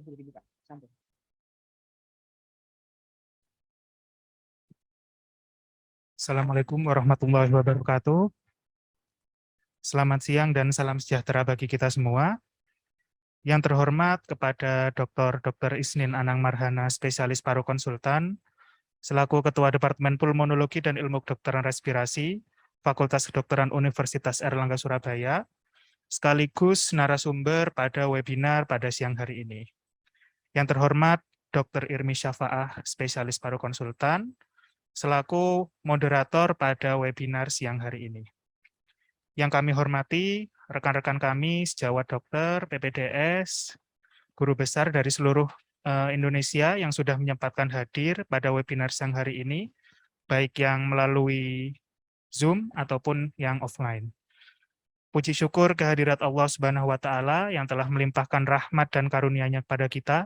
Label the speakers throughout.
Speaker 1: sudah dibuka. Sambung.
Speaker 2: Assalamualaikum warahmatullahi wabarakatuh. Selamat siang dan salam sejahtera bagi kita semua. Yang terhormat kepada Dr. Isnin Anang Marhana, spesialis paru konsultan, selaku Ketua Departemen Pulmonologi dan Ilmu Kedokteran Respirasi, Fakultas Kedokteran Universitas Airlangga Surabaya, sekaligus narasumber pada webinar pada siang hari ini. Yang terhormat Dr. Irmi Syafa'ah, spesialis paru konsultan, selaku moderator pada webinar siang hari ini. Yang kami hormati rekan-rekan kami sejawat dokter, PPDS, guru besar dari seluruh Indonesia yang sudah menyempatkan hadir pada webinar siang hari ini, baik yang melalui Zoom ataupun yang offline. Puji syukur kehadirat Allah Subhanahu wa Ta'ala yang telah melimpahkan rahmat dan karunia-Nya kepada kita,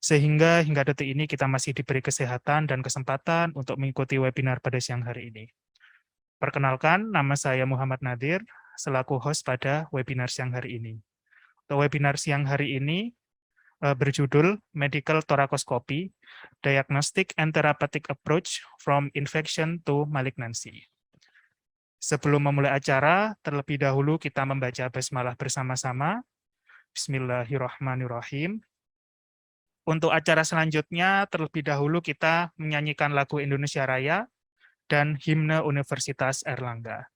Speaker 2: sehingga hingga detik ini kita masih diberi kesehatan dan kesempatan untuk mengikuti webinar pada siang hari ini. Perkenalkan, nama saya Muhammad Nadir, selaku host pada webinar siang hari ini. Untuk webinar siang hari ini berjudul Medical Thoracostomy, Diagnostic and Therapeutic Approach from Infection to Malignancy. Sebelum memulai acara, terlebih dahulu kita membaca basmalah bersama-sama. Bismillahirrahmanirrahim. Untuk acara selanjutnya, terlebih dahulu kita menyanyikan lagu Indonesia Raya dan himne Universitas Airlangga.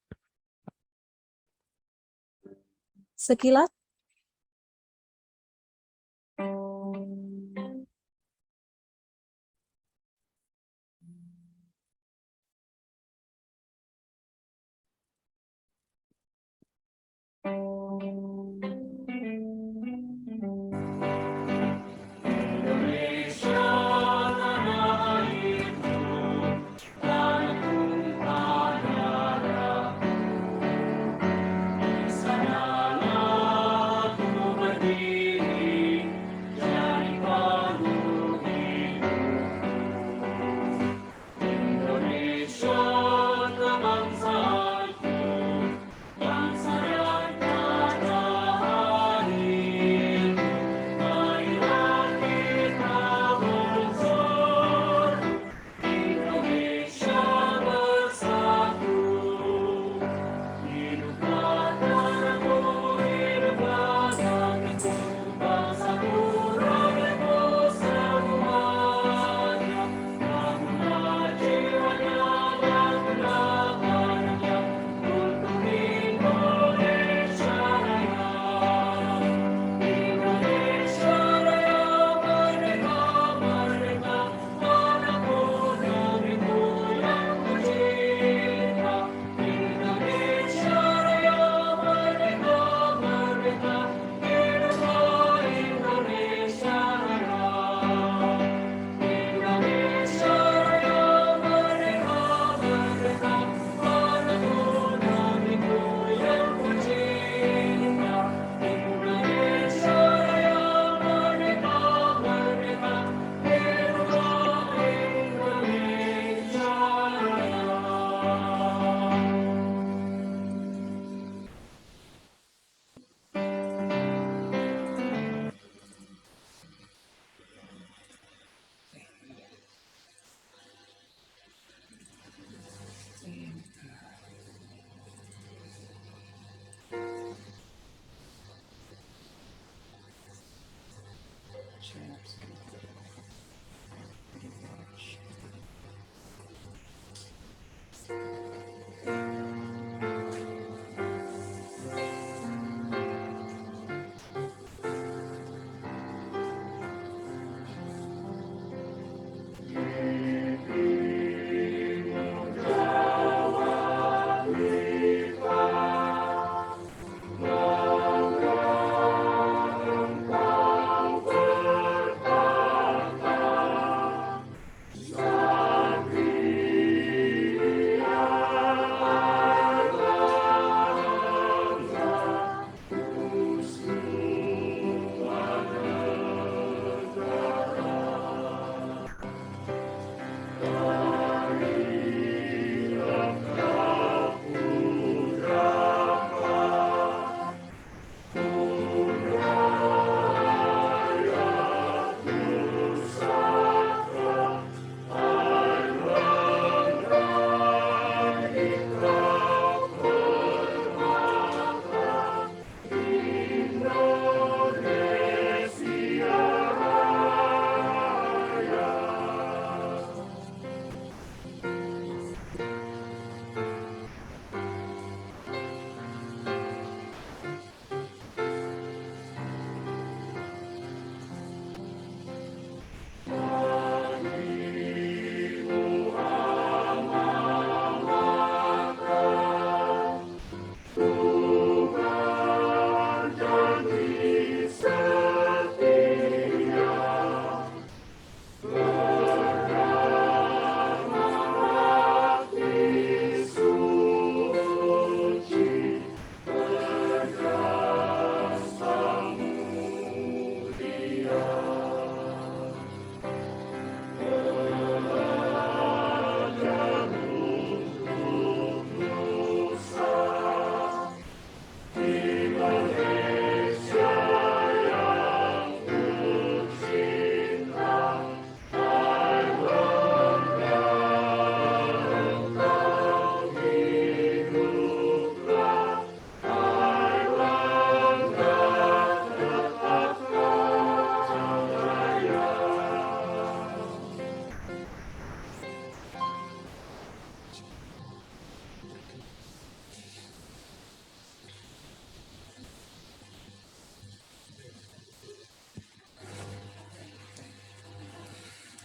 Speaker 3: Sekilas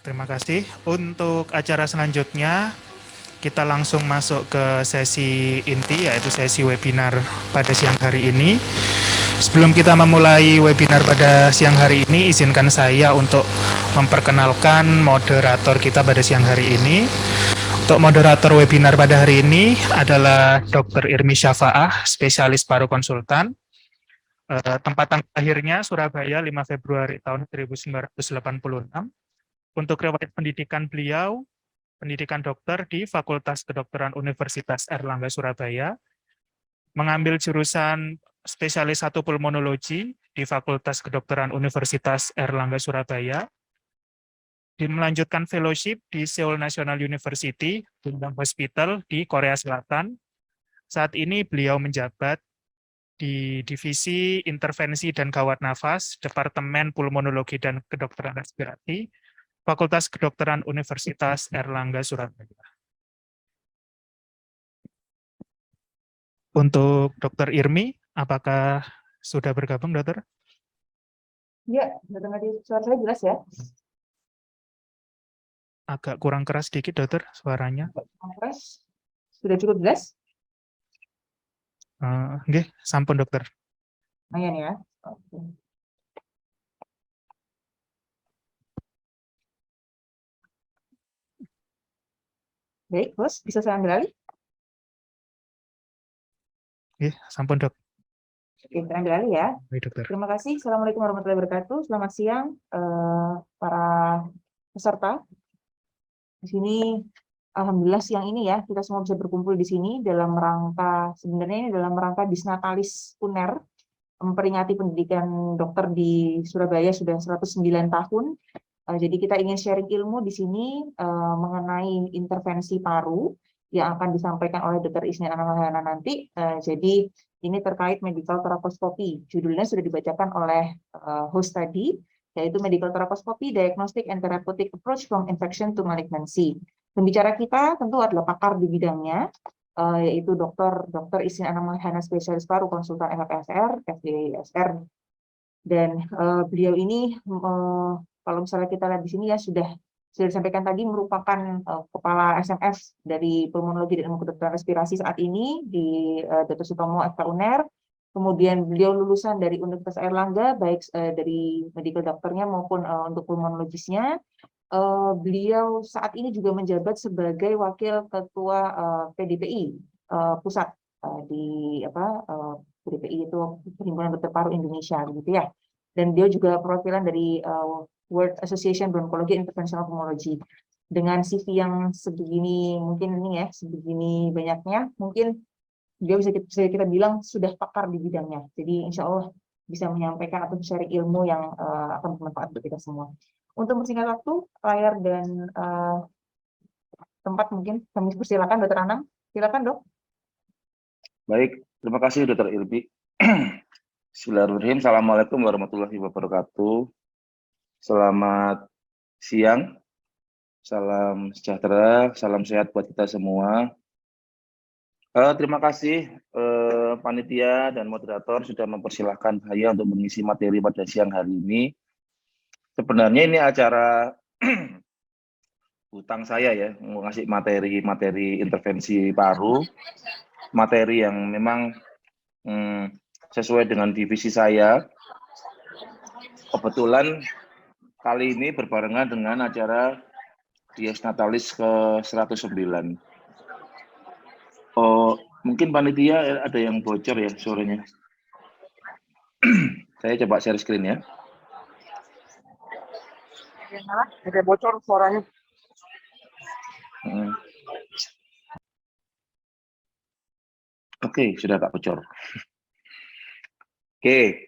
Speaker 2: terima kasih. Untuk acara selanjutnya, kita langsung masuk ke sesi inti, yaitu sesi webinar pada siang hari ini. Sebelum kita memulai webinar pada siang hari ini, izinkan saya untuk memperkenalkan moderator kita pada siang hari ini. Untuk moderator webinar pada hari ini adalah Dr. Irmi Syafaah, spesialis paru konsultan. Tempat lahirnya Surabaya 5 Februari tahun 1986. Untuk riwayat pendidikan beliau, pendidikan dokter di Fakultas Kedokteran Universitas Airlangga Surabaya, mengambil jurusan spesialis 1 pulmonologi di Fakultas Kedokteran Universitas Airlangga Surabaya, melanjutkan fellowship di Seoul National University, Bundang Hospital di Korea Selatan. Saat ini beliau menjabat di Divisi Intervensi dan Gawat Nafas, Departemen Pulmonologi dan Kedokteran Respirasi, Fakultas Kedokteran Universitas Airlangga Surabaya. Untuk Dr. Irmi, apakah sudah bergabung, Dokter?
Speaker 1: Ya, dengar suara saya jelas ya?
Speaker 2: Agak kurang keras sedikit, Dokter, suaranya.
Speaker 1: Keras. Sudah cukup jelas?
Speaker 2: Nggih, sampun, Dokter.
Speaker 1: Lumayan ya. Oke. Baik, Bos, bisa saya ambil alih?
Speaker 2: Nggih, sampun, Dok.
Speaker 1: Oke, saya ambil alih ya.
Speaker 2: Baik, Dokter.
Speaker 1: Terima kasih. Assalamualaikum warahmatullahi wabarakatuh. Selamat siang, para peserta. Di sini, alhamdulillah siang ini ya, kita semua bisa berkumpul di sini dalam rangka, sebenarnya ini dalam rangka Disnatalis UNER, memperingati pendidikan dokter di Surabaya sudah 109 tahun. Jadi kita ingin sharing ilmu di sini mengenai intervensi paru yang akan disampaikan oleh Dr. Isnin Anamahana nanti. Jadi ini terkait medical theraposcopy. Judulnya sudah dibacakan oleh host tadi, yaitu Medical Theraposcopy, Diagnostic and Therapeutic Approach from Infection to Malignancy. Pembicara kita tentu adalah pakar di bidangnya, yaitu Dr. Isnin Anamahana, spesialis paru konsultan FFSR, FDSR. Dan beliau ini kalau misalnya kita lihat di sini ya sudah disampaikan tadi merupakan kepala SMF dari pulmonologi dan ilmu kedokteran respirasi saat ini di Dr. Sutomo FK UNER. Kemudian beliau lulusan dari Universitas Airlangga baik dari medical dokternya maupun untuk pulmonologisnya. Beliau saat ini juga menjabat sebagai wakil ketua PDPI pusat di PDPI itu Perhimpunan Dokter Paru Indonesia gitu ya. Dan beliau juga perwakilan dari World Association Bronchology and Interventional Pulmonology. Dengan CV yang sebegini mungkin ini ya, sebegini banyaknya, mungkin dia bisa kita bilang sudah pakar di bidangnya. Jadi insya Allah bisa menyampaikan atau sharing ilmu yang akan bermanfaat untuk kita semua. Untuk mempersingkat waktu, layar dan tempat mungkin kami persilakan Dr. Anang. Silakan, Dok.
Speaker 4: Baik, terima kasih Dr. Irbi. Bismillahirrahmanirrahim. Assalamualaikum warahmatullahi wabarakatuh. Selamat siang, salam sejahtera, salam sehat buat kita semua. Terima kasih panitia dan moderator sudah mempersilahkan saya untuk mengisi materi pada siang hari ini. Sebenarnya ini acara hutang saya ya, mau ngasih materi intervensi paru, materi yang memang sesuai dengan divisi saya. Kebetulan kali ini berbarengan dengan acara Dies Natalis ke-109. Oh, mungkin panitia ada yang bocor ya suaranya. Saya coba share screen ya.
Speaker 1: Ada bocor suaranya.
Speaker 4: Oke, sudah tak bocor. Oke,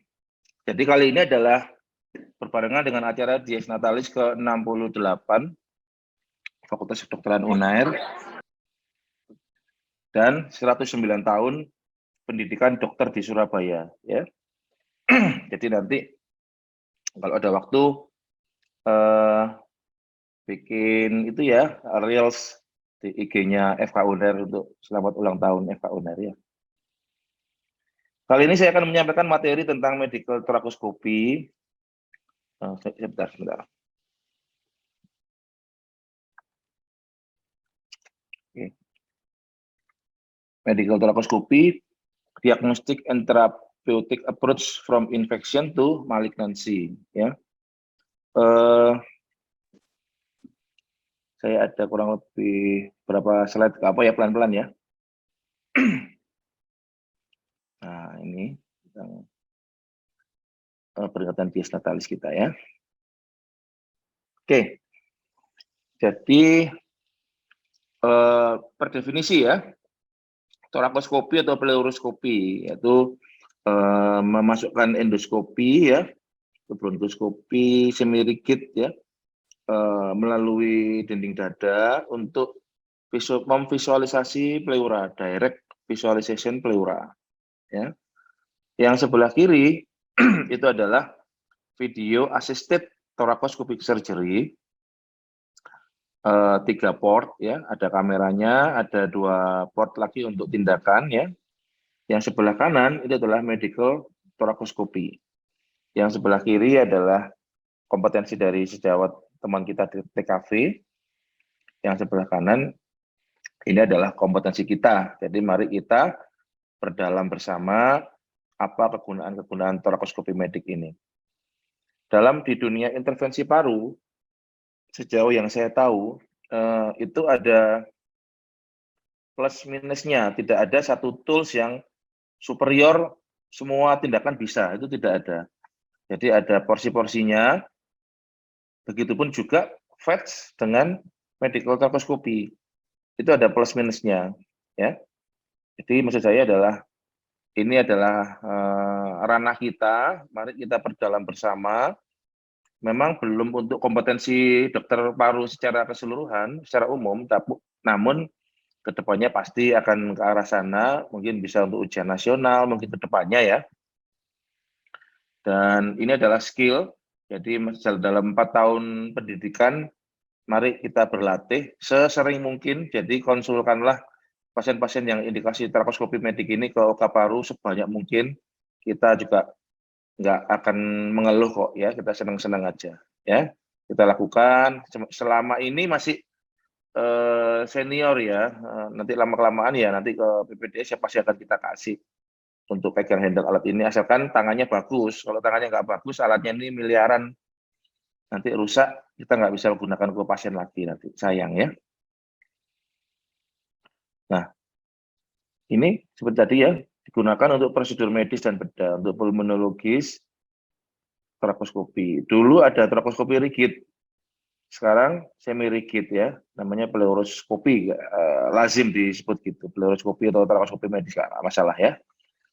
Speaker 4: jadi kali ini adalah berbarengan dengan acara Dies Natalis ke-68 Fakultas Kedokteran UNAIR dan 109 tahun pendidikan dokter di Surabaya ya. Jadi nanti kalau ada waktu bikin itu ya reels di IG-nya FK UNER untuk selamat ulang tahun FK UNER ya. Kali ini saya akan menyampaikan materi tentang medical theraposcopy. Sebentar. medical thoracoscopy, diagnostic and therapeutic approach from infection to malignancy. Ya, saya ada kurang lebih berapa slide apa ya, pelan-pelan ya. Nah, ini tentang peringatan bias natalis kita ya. Oke, jadi per definisi ya, torakoskopi atau pleuroskopi yaitu memasukkan endoskopi ya, bronkoskopi semi rigid ya, melalui dinding dada untuk memvisualisasi pleura, direct visualization pleura. Ya. Yang sebelah kiri itu adalah video assisted thoracoscopic surgery, 3 port ya, ada kameranya, ada 2 port lagi untuk tindakan ya. Yang sebelah kanan itu adalah medical thoracoscopy. Yang sebelah kiri adalah kompetensi dari sejawat teman kita di TKV. Yang sebelah kanan ini adalah kompetensi kita. Jadi mari kita berdalam bersama apa kegunaan thoracoscopy medik ini. Di dunia intervensi paru, sejauh yang saya tahu, itu ada plus minusnya. Tidak ada satu tools yang superior, semua tindakan bisa, itu tidak ada. Jadi ada porsi-porsinya, begitupun juga FETS dengan medical thoracoscopy. Itu ada plus minusnya. Ya. Jadi maksud saya adalah, ini adalah ranah kita, mari kita berdalam bersama. Memang belum untuk kompetensi dokter paru secara keseluruhan, secara umum, namun kedepannya pasti akan ke arah sana, mungkin bisa untuk ujian nasional, mungkin kedepannya ya. Dan ini adalah skill, jadi dalam 4 tahun pendidikan, mari kita berlatih sesering mungkin, jadi konsulkanlah pasien-pasien yang indikasi thoracoscopy medik ini ke OK Paru sebanyak mungkin. Kita juga nggak akan mengeluh kok ya, kita senang-senang aja ya. Kita lakukan, selama ini masih senior ya, nanti lama-kelamaan ya, nanti ke PPDS ya pasti akan kita kasih untuk pegang handle alat ini, asalkan tangannya bagus. Kalau tangannya nggak bagus, alatnya ini miliaran, nanti rusak, kita nggak bisa menggunakan ke pasien lagi nanti, sayang ya. Nah, ini seperti tadi ya, digunakan untuk prosedur medis dan bedah, untuk pulmonologis, thoracoscopy. Dulu ada thoracoscopy rigid, sekarang semi rigid ya, namanya pleuroskopi, lazim disebut gitu, pleuroskopi atau thoracoscopy medis, nggak masalah ya.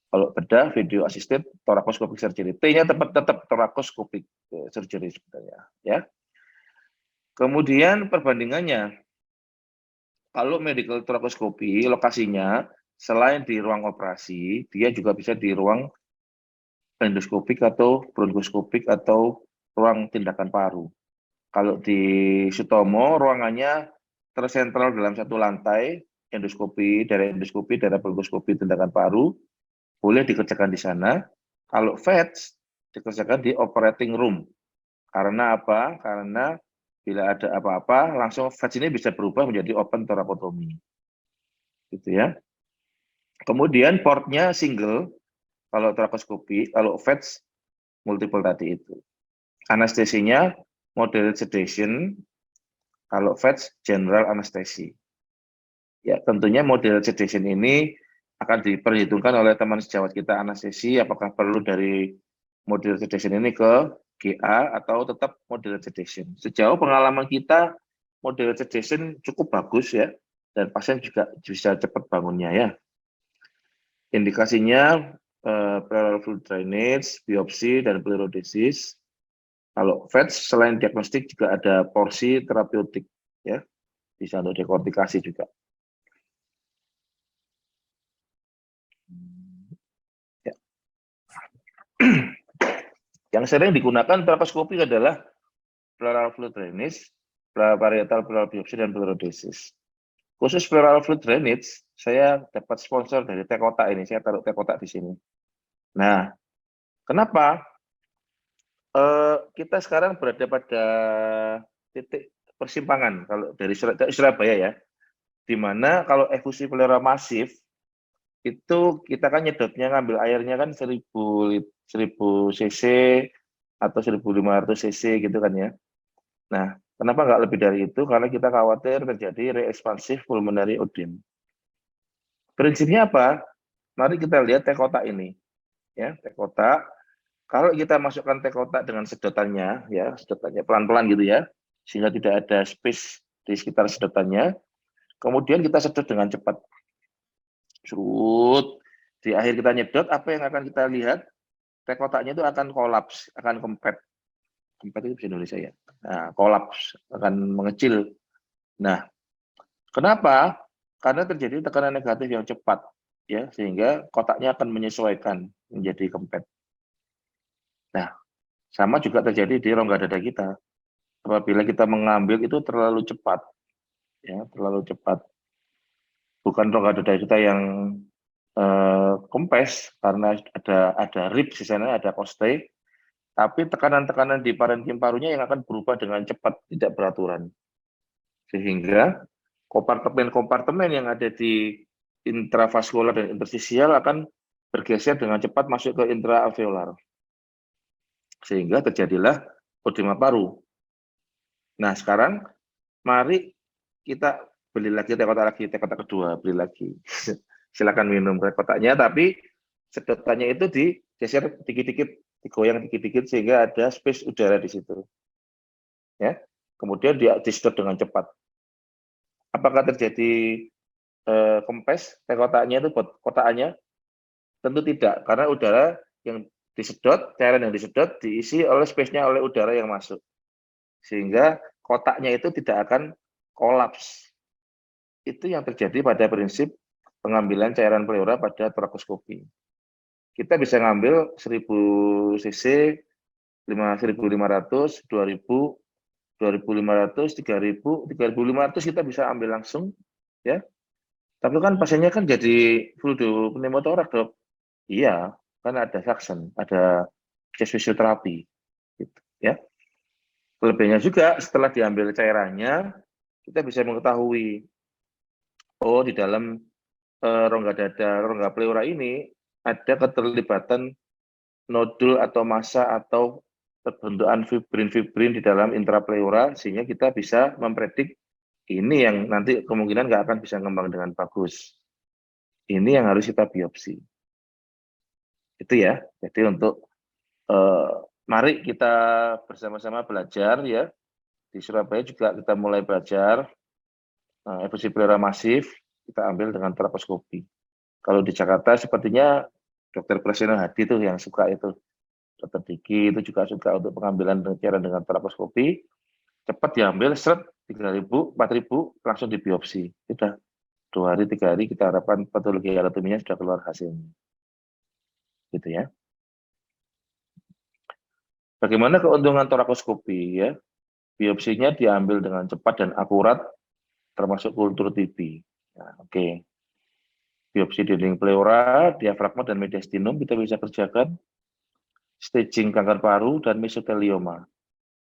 Speaker 4: Kalau bedah, video assisted thoracoscopic surgery, T-nya tetap thoracoscopic surgery sebenarnya ya. Kemudian perbandingannya, kalau medical thoracoscopy lokasinya selain di ruang operasi, dia juga bisa di ruang endoskopik atau bronkoskopik atau ruang tindakan paru. Kalau di Sutomo, ruangannya tersentral dalam satu lantai, daerah bronkoskopi, tindakan paru, boleh dikerjakan di sana. Kalau FETS, dikerjakan di operating room. Karena apa? Karena bila ada apa-apa, langsung FETS ini bisa berubah menjadi open thoracotomy. Gitu ya. Kemudian portnya single, kalau thoracoscopy, kalau FETS multiple tadi itu. Anestesinya moderate sedation, kalau FETS general anesthesi. Ya, tentunya moderate sedation ini akan diperhitungkan oleh teman sejawat kita anestesi, apakah perlu dari moderate sedation ini ke GA atau tetap moderate sedation. Sejauh pengalaman kita, moderate sedation cukup bagus ya, dan pasien juga bisa cepat bangunnya ya. Indikasinya pleural fluid drainage, biopsi, dan pleurodesis. Kalau FETS selain diagnostik juga ada porsi terapeutik ya, bisa untuk dekortikasi juga. Ya. Yang sering digunakan thoracoscopy adalah pleural fluid drainage, parietal pleural biopsi, dan pleurodesis. Khusus pleural fluid drainage, saya dapat sponsor dari teh kotak ini, saya taruh teh kotak di sini. Nah, kenapa? Kita sekarang berada pada titik persimpangan kalau dari Surabaya ya, di mana kalau efusi pleura masif itu kita kan nyedotnya ngambil airnya kan 1000 cc atau 1500 cc gitu kan ya. Nah, kenapa nggak lebih dari itu? Karena kita khawatir terjadi reekspansif pulmonary odem. Prinsipnya apa? Mari kita lihat teh kotak ini. Ya, teh kotak. Kalau kita masukkan teh kotak dengan sedotannya, ya, sedotannya pelan-pelan gitu ya, sehingga tidak ada space di sekitar sedotannya. Kemudian kita sedot dengan cepat. Surut. Di akhir kita nyedot, apa yang akan kita lihat? Teh kotaknya itu akan kolaps, akan kempet. Kempet itu bahasa Indonesia ya. Nah, kolaps, akan mengecil. Nah, kenapa? Karena terjadi tekanan negatif yang cepat, ya, sehingga kotaknya akan menyesuaikan menjadi kempet. Nah, sama juga terjadi di rongga dada kita. Apabila kita mengambil itu terlalu cepat, ya, terlalu cepat. Bukan rongga dada kita yang kempes karena ada ribs di sana, ada costae, tapi tekanan-tekanan di parenkim parunya yang akan berubah dengan cepat, tidak beraturan. Sehingga kompartemen-kompartemen yang ada di intravaskular dan interstisial akan bergeser dengan cepat masuk ke intraalveolar. Sehingga terjadilah edema paru. Nah, sekarang mari kita beli lagi teh kotak kedua, beli lagi. Silakan minum teh kotaknya, tapi sedotannya itu digeser dikit-dikit, digoyang dikit-dikit sehingga ada space udara di situ. Ya. Kemudian disedot dengan cepat. Apakah terjadi kempes teh kotaknya itu kotakannya? Tentu tidak, karena udara yang disedot, cairan yang disedot diisi oleh space-nya oleh udara yang masuk. Sehingga kotaknya itu tidak akan kolaps. Itu yang terjadi pada prinsip pengambilan cairan pleura pada torakoskopi. Kita bisa ngambil 1000 cc, 1500, 2000, 2500, 3000, 3500 kita bisa ambil langsung, ya. Tapi kan pasiennya kan jadi fluidopneumotoraks, Dok. Iya, kan ada suction, ada chest fisioterapi, gitu, ya. Lebihnya juga setelah diambil cairannya, kita bisa mengetahui, oh di dalam rongga dada, rongga pleura ini ada keterlibatan nodul atau massa atau perbentukan fibrin-fibrin di dalam intrapleura, sehingga kita bisa mempredik ini yang nanti kemungkinan nggak akan bisa ngembang dengan bagus. Ini yang harus kita biopsi. Itu ya. Jadi untuk mari kita bersama-sama belajar ya. Di Surabaya juga kita mulai belajar efusi pleura masif, kita ambil dengan torakoskopi. Kalau di Jakarta sepertinya Dr. Presino Hadi itu yang suka itu. Dr. Diki itu juga suka untuk pengambilan cairan dengan torakoskopi. Cepat diambil, seret, 3.000, 4.000, langsung dibiopsi. Sudah 2 hari, 3 hari kita harapkan patologi anatominya sudah keluar hasilnya. Gitu ya. Bagaimana keuntungan torakoskopi ya? Biopsinya diambil dengan cepat dan akurat, termasuk kultur TB. Nah, oke. Biopsi dinding pleura, diafragma dan mediastinum kita bisa kerjakan. Staging kanker paru dan mesotelioma.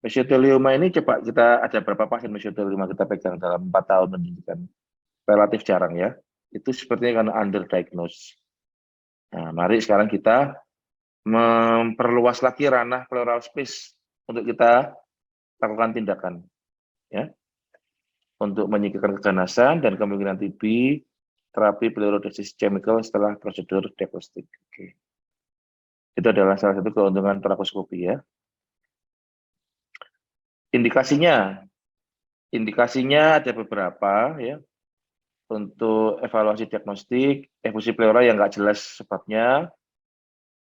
Speaker 4: Mesotelioma ini coba kita ada berapa pasien mesotelioma kita pegang dalam 4 tahun pendidikan. Relatif jarang ya. Itu sepertinya karena underdiagnosed. Nah, mari sekarang kita memperluas lagi ranah pleural space untuk kita lakukan tindakan. Ya. Untuk menyingkirkan keganasan dan kemungkinan TB, terapi pleurodesis chemical setelah prosedur diagnostik. Oke. Itu adalah salah satu keuntungan torakoskopi ya. Indikasinya ada beberapa ya. Untuk evaluasi diagnostik, efusi pleura yang nggak jelas sebabnya.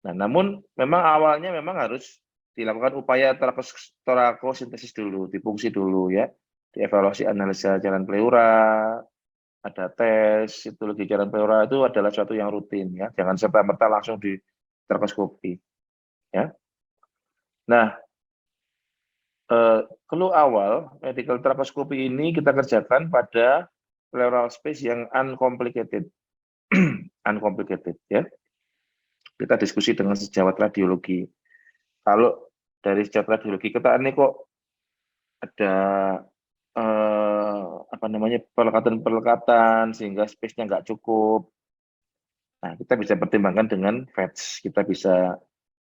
Speaker 4: Nah, namun memang awalnya memang harus dilakukan upaya torakosintesis dulu, difungsi dulu ya. Dievaluasi analisa jalan pleura, ada tes histologi jalan pleura, itu adalah suatu yang rutin ya. Jangan serta-merta langsung di torakoskopi ya. Nah, clue awal medical torakoskopi ini kita kerjakan pada pleural space yang uncomplicated. Uncomplicated ya. Kita diskusi dengan sejawat radiologi. Kalau dari sejawat radiologi kita ini kok ada pelekatan-pelekatan sehingga space-nya nggak cukup. Nah, kita bisa pertimbangkan dengan FETS. Kita bisa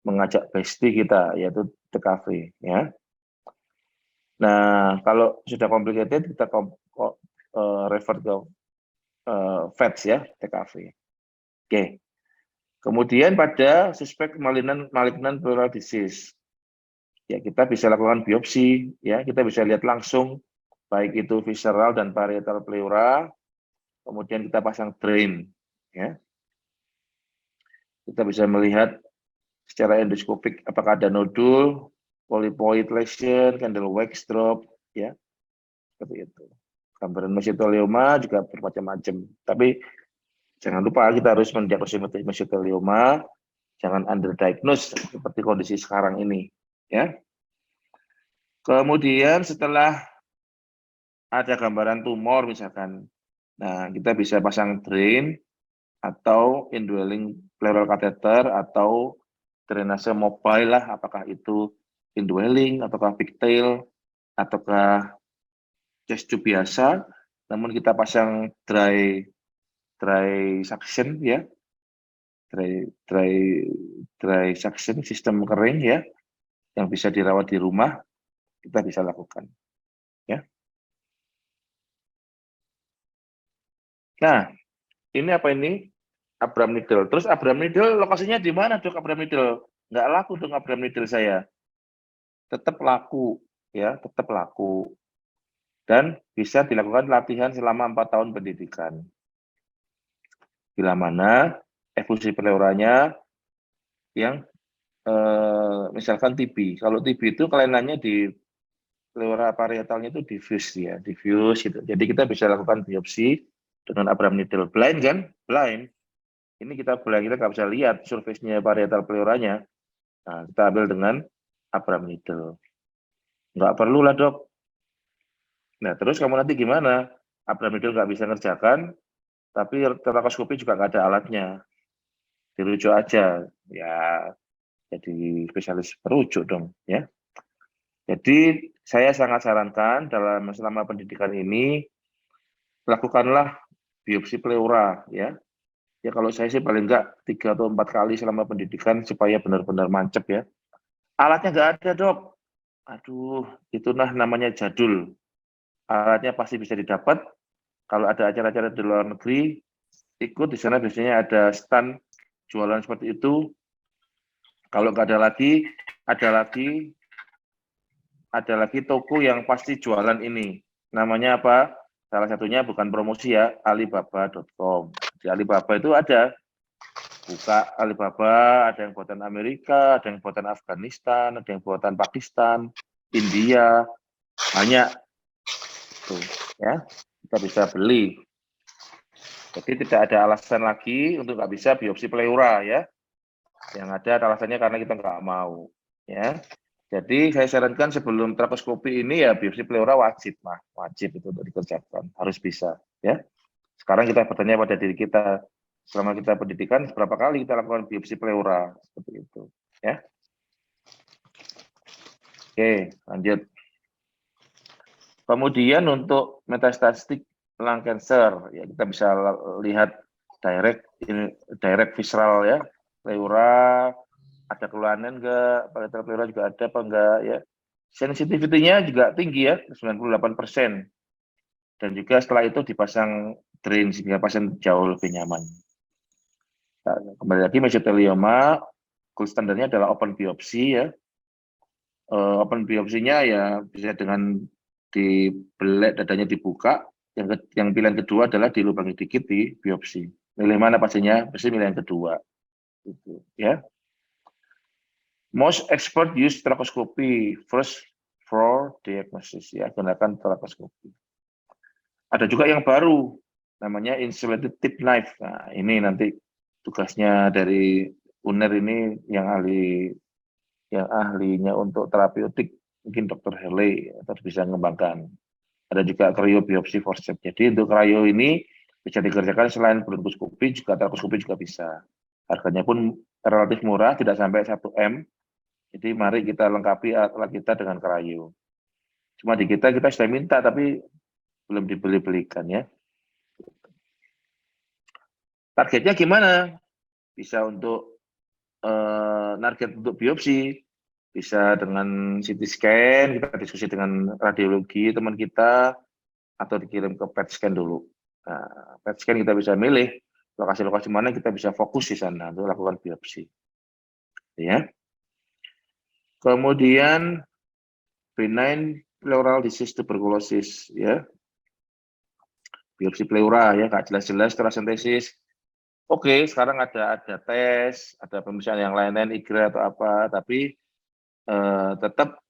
Speaker 4: mengajak bestie kita, yaitu TKV. Ya. Nah, kalau sudah complicated, kita refer ke FETS ya, TKV. Oke. Kemudian pada suspek malignant pleural disease, ya kita bisa lakukan biopsi, ya kita bisa lihat langsung baik itu visceral dan parietal pleura, kemudian kita pasang drain, ya. Kita bisa melihat secara endoskopik apakah ada nodul, polypoid lesion, candle wax drop, ya seperti itu. Gambaran mesotelioma juga bermacam-macam, tapi jangan lupa kita harus mendiagnosis mesotelioma, jangan underdiagnose seperti kondisi sekarang ini, ya. Kemudian setelah ada gambaran tumor misalkan, nah kita bisa pasang drain atau indwelling pleural catheter atau drainase mobile lah, apakah itu indwelling ataukah pigtail ataukah chest tube biasa, namun kita pasang dry suction ya, dry suction sistem kering ya, yang bisa dirawat di rumah, kita bisa lakukan ya. Nah, ini apa ini? Abraham Needle. Terus Abraham Needle lokasinya di mana, Dok? Abraham Needle nggak laku dong Abraham Needle saya. Tetap laku ya, tetap laku. Dan bisa dilakukan latihan selama 4 tahun pendidikan. Bila mana efusi pleuranya yang misalkan TB. Kalau TB itu kelainannya di pleura parietalnya itu diffuse ya, diffuse gitu. Jadi kita bisa lakukan biopsi dengan Abraham Needle. Blind kan? Blind. Ini kita nggak bisa lihat surface-nya parietal pleuranya. Nah, kita ambil dengan Abraham Needle. Nggak perlu lah, Dok. Nah, terus kamu nanti gimana? Abraham Needle nggak bisa ngerjakan, tapi torakoskopi juga nggak ada alatnya. Dirujuk aja. Ya, jadi spesialis perujuk dong, ya. Jadi, saya sangat sarankan selama pendidikan ini, lakukanlah biopsi pleura, ya. Ya kalau saya sih paling enggak 3 atau 4 kali selama pendidikan supaya benar-benar mancep ya. Alatnya nggak ada, Dok. Aduh, itu namanya jadul. Alatnya pasti bisa didapat. Kalau ada acara-acara di luar negeri, ikut di sana biasanya ada stand jualan seperti itu. Kalau nggak ada lagi, ada lagi toko yang pasti jualan ini. Namanya apa? Salah satunya bukan promosi ya, alibaba.com. Di Alibaba itu ada. Buka Alibaba, ada yang buatan Amerika, ada yang buatan Afghanistan, ada yang buatan Pakistan, India, banyak. Tuh, ya, kita bisa beli. Jadi tidak ada alasan lagi untuk nggak bisa biopsi pleura ya. Yang ada alasannya karena kita nggak mau. Ya. Jadi saya sarankan sebelum trakoskopi ini ya biopsi pleura wajib itu untuk dikerjakan, harus bisa. Ya. Sekarang kita bertanya pada diri kita, selama kita pendidikan berapa kali kita lakukan biopsi pleura seperti itu. Ya. Oke, lanjut. Kemudian untuk metastatik lung cancer, ya kita bisa lihat direct visceral ya, pleura, ada kelainan enggak, parietal pleura juga ada apa enggak ya. Sensitivity-nya juga tinggi ya, 98%. Dan juga setelah itu dipasang drain sehingga pasien jauh lebih nyaman. Nah, kembali lagi mesotelioma, gold standarnya adalah open biopsi ya. Open biopsinya ya bisa dengan dibelek dadanya dibuka. Yang pilihan kedua adalah dilubangi dikit di biopsi. Milih mana pasiennya? Pasti milih yang kedua. Gitu, ya. Most expert use tracheoscopy first for diagnosis ya, gunakan tracheoscopy. Ada juga yang baru namanya insulated tip knife. Nah, ini nanti tugasnya dari UNER ini yang ahlinya untuk terapeutik mungkin Dr. Hele atau bisa mengembangkan. Ada juga cryobiopsy forceps. Jadi untuk cryo ini bisa dikerjakan selain bronkoskopi juga tracheoskopi juga bisa. Harganya pun relatif murah, tidak sampai 1 M. Jadi mari kita lengkapi alat kita dengan cryo. Cuma di kita sudah minta tapi belum dibeli-belikan ya. Targetnya gimana? Bisa untuk target untuk biopsi, bisa dengan CT scan, kita diskusi dengan radiologi teman kita, atau dikirim ke PET scan dulu. Nah, PET scan kita bisa milih lokasi-lokasi mana kita bisa fokus di sana untuk lakukan biopsi. Ya. Kemudian benign pleural disease tuberculosis, ya. Biopsi pleura ya, nggak jelas-jelas parasentesis. Oke, sekarang ada tes, ada pemeriksaan yang lain-lain, IGRA atau apa, tapi tetap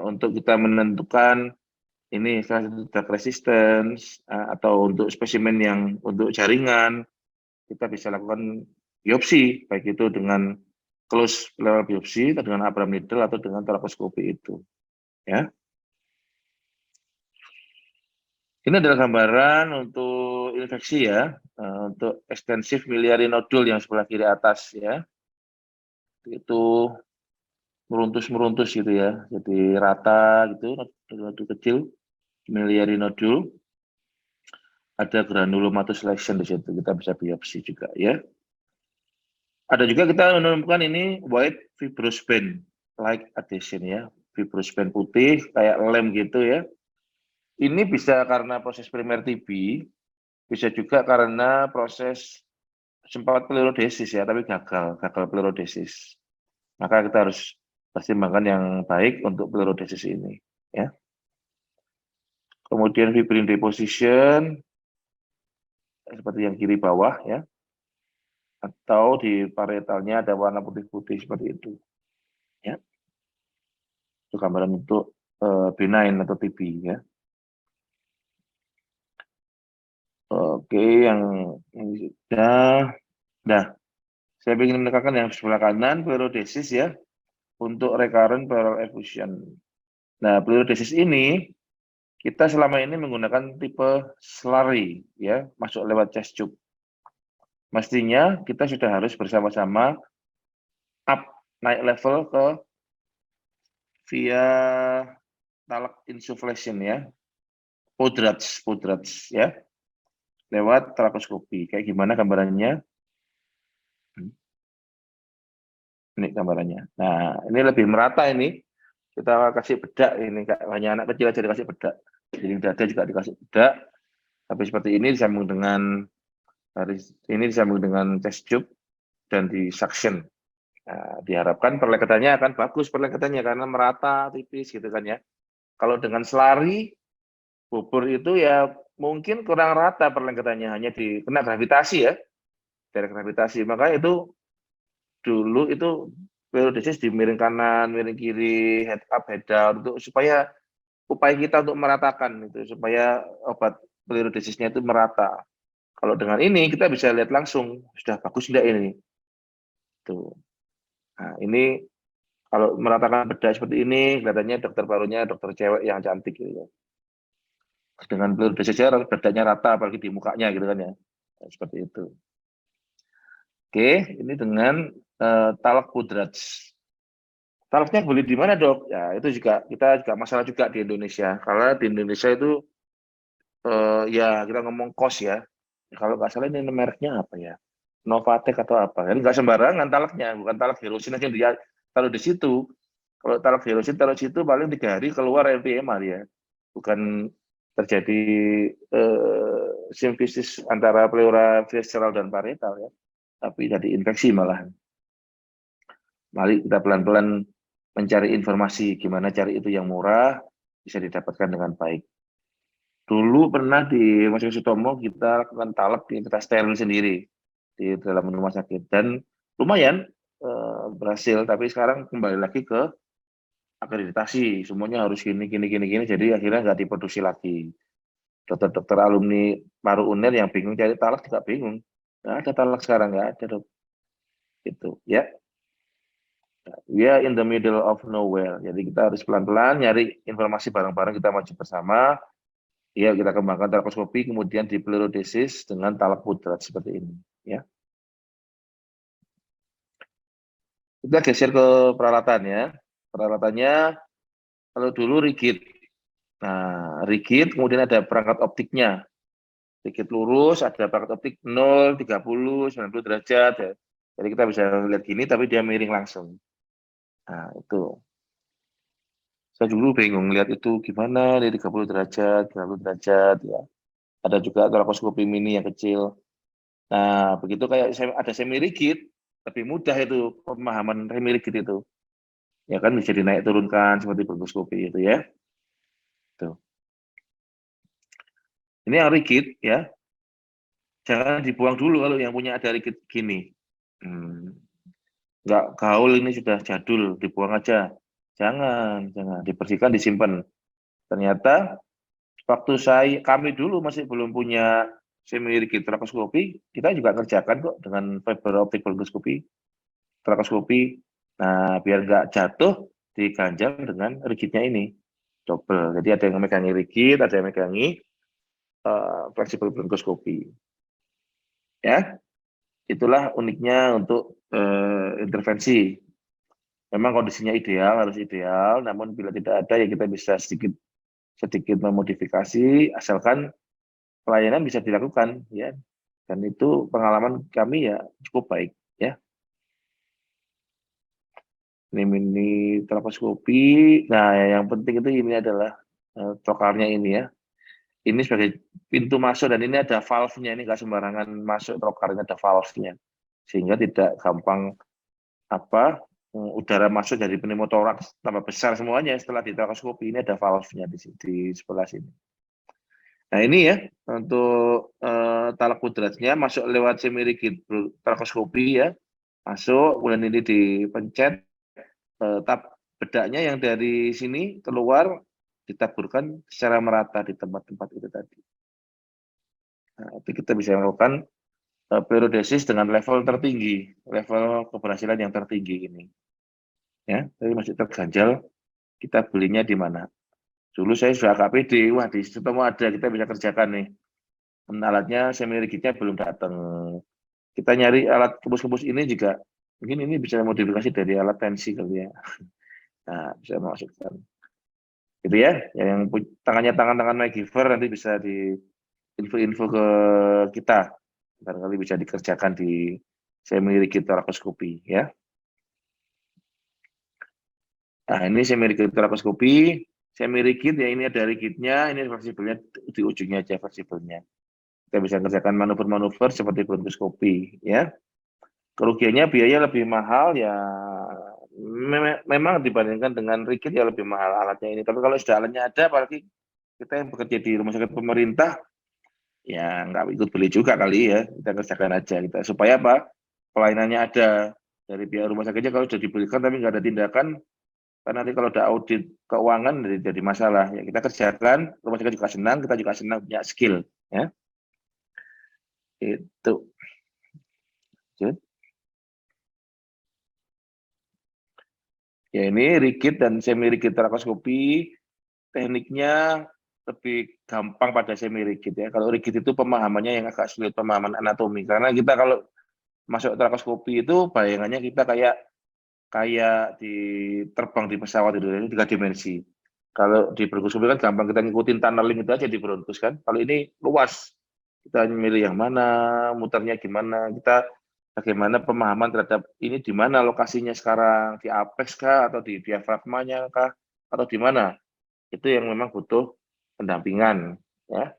Speaker 4: untuk kita menentukan ini salah satu drug resistance atau untuk spesimen yang untuk jaringan, kita bisa lakukan biopsi, baik itu dengan close pleural biopsi, atau dengan Abraham needle, atau dengan torakoskopi itu. Ya. Ini adalah gambaran untuk infeksi ya, untuk ekstensif miliary nodule yang sebelah kiri atas ya. Itu meruntus gitu ya, jadi rata gitu, nodul kecil, miliary nodule. Ada granulomatous lesion di situ, kita bisa biopsi juga ya. Ada juga kita menemukan ini white fibrous band like adhesion ya, fibrous band putih kayak lem gitu ya. Ini bisa karena proses primer TB, bisa juga karena proses sempat pleurodesis ya, tapi gagal pleurodesis. Maka kita harus pertimbangkan yang baik untuk pleurodesis ini ya. Kemudian fibrin deposition seperti yang kiri bawah ya. Atau di parietalnya ada warna putih-putih seperti itu. Ya. Itu gambaran untuk benign atau TB ya. Oke, yang ini sudah. Nah, saya ingin menekankan yang sebelah kanan pleurodesis ya, untuk recurrent pleural effusion. Nah, pleurodesis ini kita selama ini menggunakan tipe slurry ya, masuk lewat chest tube. Mestinya kita sudah harus bersama-sama naik level ke via talak insufflation ya, podrats ya, lewat torakoskopi. Kayak gimana gambarannya? Ini gambarannya. Nah, ini lebih merata ini. Kita kasih bedak ini, kayak hanya anak kecil aja dikasih bedak. Jadi dada juga dikasih bedak. Tapi seperti ini disambung dengan chest tube dan di suction. Nah, diharapkan perlekatannya akan bagus karena merata, tipis gitu kan ya. Kalau dengan slurry, bubur itu ya mungkin kurang rata perlekatannya, hanya kena gravitasi ya, dari gravitasi. Maka itu dulu itu pleurodesis di miring kanan, miring kiri, head up, head down, untuk supaya upaya kita untuk meratakan itu, supaya obat pleurodesisnya itu merata. Kalau dengan ini kita bisa lihat langsung sudah bagus enggak ini. Tuh. Nah, ini kalau meratakan bedah seperti ini, kelihatannya dokter parunya dokter cewek yang cantik gitu ya. Dengan pleurodesisnya bedanya rata, apalagi di mukanya gitu kan ya. Nah, seperti itu. Oke, ini dengan talak podrats. Talaknya beli di mana dok? Ya itu juga kita juga masalah juga di Indonesia. Karena di Indonesia itu ya kita ngomong kos ya. Kalau nggak salah ini mereknya apa ya? Novatek atau apa? Ini nggak sembarangan talaknya, bukan talak hirosin aja dia taruh di situ. Kalau talak hirosin taruh di situ paling 3 hari keluar LPMA dia. Bukan terjadi simfisis antara pleura visceral dan parietal ya. Tapi jadi infeksi malahan. Mari kita pelan-pelan mencari informasi gimana cari itu yang murah, bisa didapatkan dengan baik. Dulu pernah di Rumah Sakit Sutomo kita lakukan talak, kita steril sendiri di dalam rumah sakit. Dan lumayan berhasil, tapi sekarang kembali lagi ke akreditasi. Semuanya harus gini, jadi akhirnya nggak diproduksi lagi. Dokter-dokter alumni paru uner yang bingung cari talak juga bingung. Nggak ada talak sekarang, nggak ada dok. Itu ya. We are in the middle of nowhere. Jadi kita harus pelan-pelan nyari informasi bareng-bareng, kita maju bersama. Ya, kita kembangkan torakoskopi, kemudian di pleurodesis dengan talak pudrat seperti ini. Ya. Kita geser ke peralatan ya. Peralatannya kalau dulu rigid. Nah, rigid kemudian ada perangkat optiknya. Sedikit lurus, ada bracket optik 0, 30, 90 derajat ya. Jadi kita bisa lihat gini tapi dia miring langsung. Nah, itu. Saya dulu bingung lihat itu gimana di 30 derajat, 90 derajat ya. Ada juga torokoskopi mini yang kecil. Nah, begitu kayak ada semi rigid, lebih mudah itu pemahaman semi rigid itu. Ya kan bisa dinaik turunkan seperti bronkoskopi itu ya. Tuh. Ini yang rigid ya. Jangan dibuang dulu kalau yang punya ada rigid gini. Nggak gaul, ini sudah jadul, dibuang aja. Jangan dibersihkan, disimpan. Ternyata waktu kami dulu masih belum punya semi rigid trakoskopi, kita juga kerjakan kok dengan fiber optic bronkoskopi, trakoskopi. Nah, biar nggak jatuh, diganjal dengan rigidnya ini, double. Jadi ada yang megangi rigid, ada yang megangi fleksibel bronkoskopi. Ya, itulah uniknya untuk intervensi. Memang kondisinya ideal, harus ideal, namun bila tidak ada ya kita bisa sedikit memodifikasi, asalkan pelayanan bisa dilakukan ya. Dan itu pengalaman kami ya cukup baik ya. Ini mini trakoskopi. Nah, yang penting itu ini adalah trokarnya ini ya. Ini sebagai pintu masuk dan ini ada valve-nya, ini nggak sembarangan masuk trokarnya, ada valve-nya. Sehingga tidak gampang udara masuk dari pneumotoraks tambah besar semuanya setelah di trakoskopi. Ini ada valve-nya di sebelah sini. Nah, ini ya untuk talak kudratnya masuk lewat semi rigid trakoskopi ya. Masuk, kemudian ini dipencet, bedaknya yang dari sini keluar ditaburkan secara merata di tempat-tempat itu tadi. Nah, itu kita bisa melakukan fluorodesis dengan level tertinggi, level keberhasilan yang tertinggi ini. Ya, tapi masih terganjal, kita belinya di mana? Dulu saya sudah KPD, wah di situ mau ada, kita bisa kerjakan nih. Alatnya semi rigidnya belum datang. Kita nyari alat kebus-kebus ini juga, mungkin ini bisa modifikasi dari alat tensi kali ya. Nah, bisa masukkan. Gitu ya, yang tangannya tangan MacGyver nanti bisa di info-info ke kita. Barangkali bisa dikerjakan di semi rigid torakoskopi ya. Nah, ini semi rigid torakoskopi, semi rigid ya, ini ada rigidnya, ini fleksibelnya di ujungnya aja fleksibelnya. Kita bisa kerjakan manuver-manuver seperti bronkoskopi ya. Kerugiannya biaya lebih mahal ya, memang dibandingkan dengan rigid ya lebih mahal alatnya ini. Tapi kalau sudah alatnya ada, apalagi kita yang bekerja di rumah sakit pemerintah, ya nggak ikut beli juga kali ya, kita kerjakan aja kita supaya apa, pelayanannya ada dari pihak rumah sakitnya. Kalau sudah diberikan tapi nggak ada tindakan, kan nanti kalau ada audit keuangan jadi masalah ya. Kita kerjakan, rumah sakit juga senang, kita juga senang punya skill ya. Itu ya, ini rigid dan semi rigid trakoskopi, tekniknya lebih gampang pada semi rigid ya. Kalau rigid itu pemahamannya yang agak sulit, pemahaman anatomi. Karena kita kalau masuk trakoskopi itu bayangannya kita kayak terbang di pesawat itu 3 dimensi. Kalau di bronkoskopi kan gampang, kita ngikutin tunneling itu aja di bronkus kan. Kalau ini luas, kita milih yang mana, muternya gimana, kita bagaimana pemahaman terhadap ini di mana lokasinya sekarang, di apex kah atau di diafragmanya kah atau di mana? Itu yang memang butuh pendampingan ya.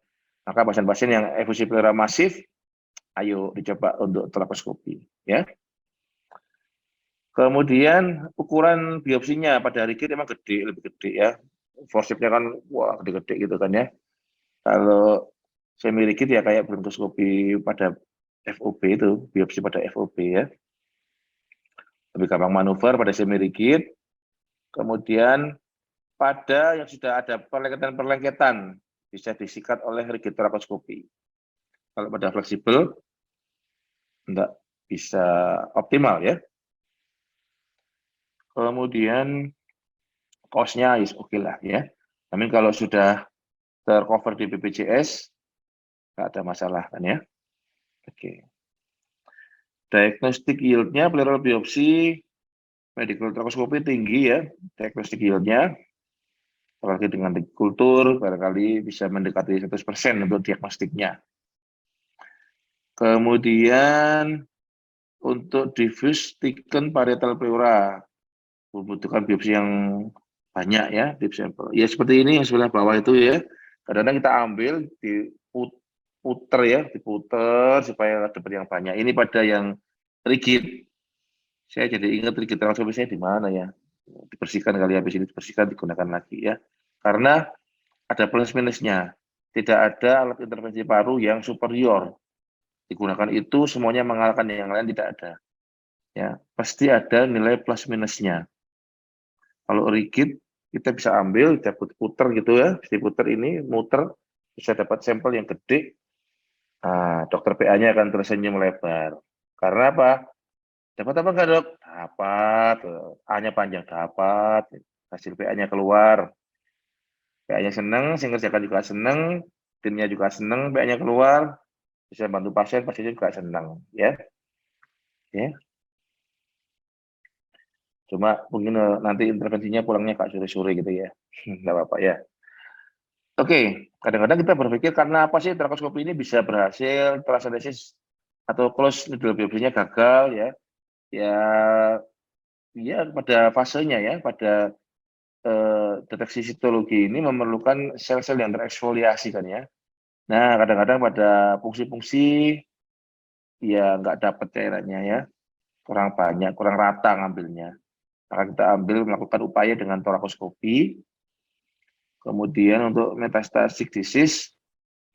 Speaker 4: Maka pasien-pasien yang efusi pleura masif, ayo dicoba untuk trakoskopi ya. Kemudian ukuran biopsinya pada rigid memang gede, lebih gede ya. Forceps-nya kan wah gede-gede gitu kan ya. Kalau semi rigid ya kayak bronkoskopi pada FOB itu, biopsi pada FOB ya. Lebih gampang manuver pada semi rigid. Kemudian pada yang sudah ada perlengketan-perlengketan bisa disikat oleh rigid trakoskopi. Kalau pada fleksibel enggak bisa optimal ya. Kemudian cost-nya oke lah ya. Tapi kalau sudah tercover di BPJS enggak ada masalah kan ya. Oke. Diagnostic yield-nya pleural biopsi medical trakoskopi tinggi ya, diagnostic yield-nya. Apalagi dengan kultur barangkali bisa mendekati 100% untuk diagnostiknya. Kemudian untuk diffuse thickened parietal pleura membutuhkan biopsi yang banyak ya, biopsi sampel. Ya seperti ini yang sebelah bawah itu ya. Kadang-kadang kita ambil diputer ya, diputer supaya dapat yang banyak. Ini pada yang rigid. Saya jadi ingat rigid transfer saya di mana ya. Dibersihkan kali habis ini dibersihkan digunakan lagi ya. Karena ada plus minusnya. Tidak ada alat intervensi paru yang superior. Digunakan itu semuanya mengalahkan yang lain tidak ada. Ya, pasti ada nilai plus minusnya. Kalau rigid kita bisa ambil, kita puter gitu ya, bisa puter ini, muter, bisa dapat sampel yang gede. Nah, dokter PA-nya akan tersenyum lebar. Karena apa? Dapat apa enggak dok? Dapat. A-nya panjang dapat. Hasil PA-nya keluar. PA-nya seneng, yang kerjakan juga seneng, timnya juga seneng, PA-nya keluar, bisa bantu pasien, pasiennya juga seneng. Ya. Ya. Cuma mungkin nanti intervensinya pulangnya Kak sore-sore gitu ya. Enggak apa-apa ya. Oke, kadang-kadang kita berpikir karena apa sih trakoskopi ini bisa berhasil, transendesis atau close needle biopsinya gagal ya. Ya, ya pada fasenya ya, pada deteksi sitologi ini memerlukan sel-sel yang tereksfoliasi kan ya. Nah, kadang-kadang pada fungsi-fungsi ya nggak dapat cairannya ya, kurang banyak, kurang rata ngambilnya. Maka kita ambil melakukan upaya dengan torakoskopi. Kemudian untuk metastatic disease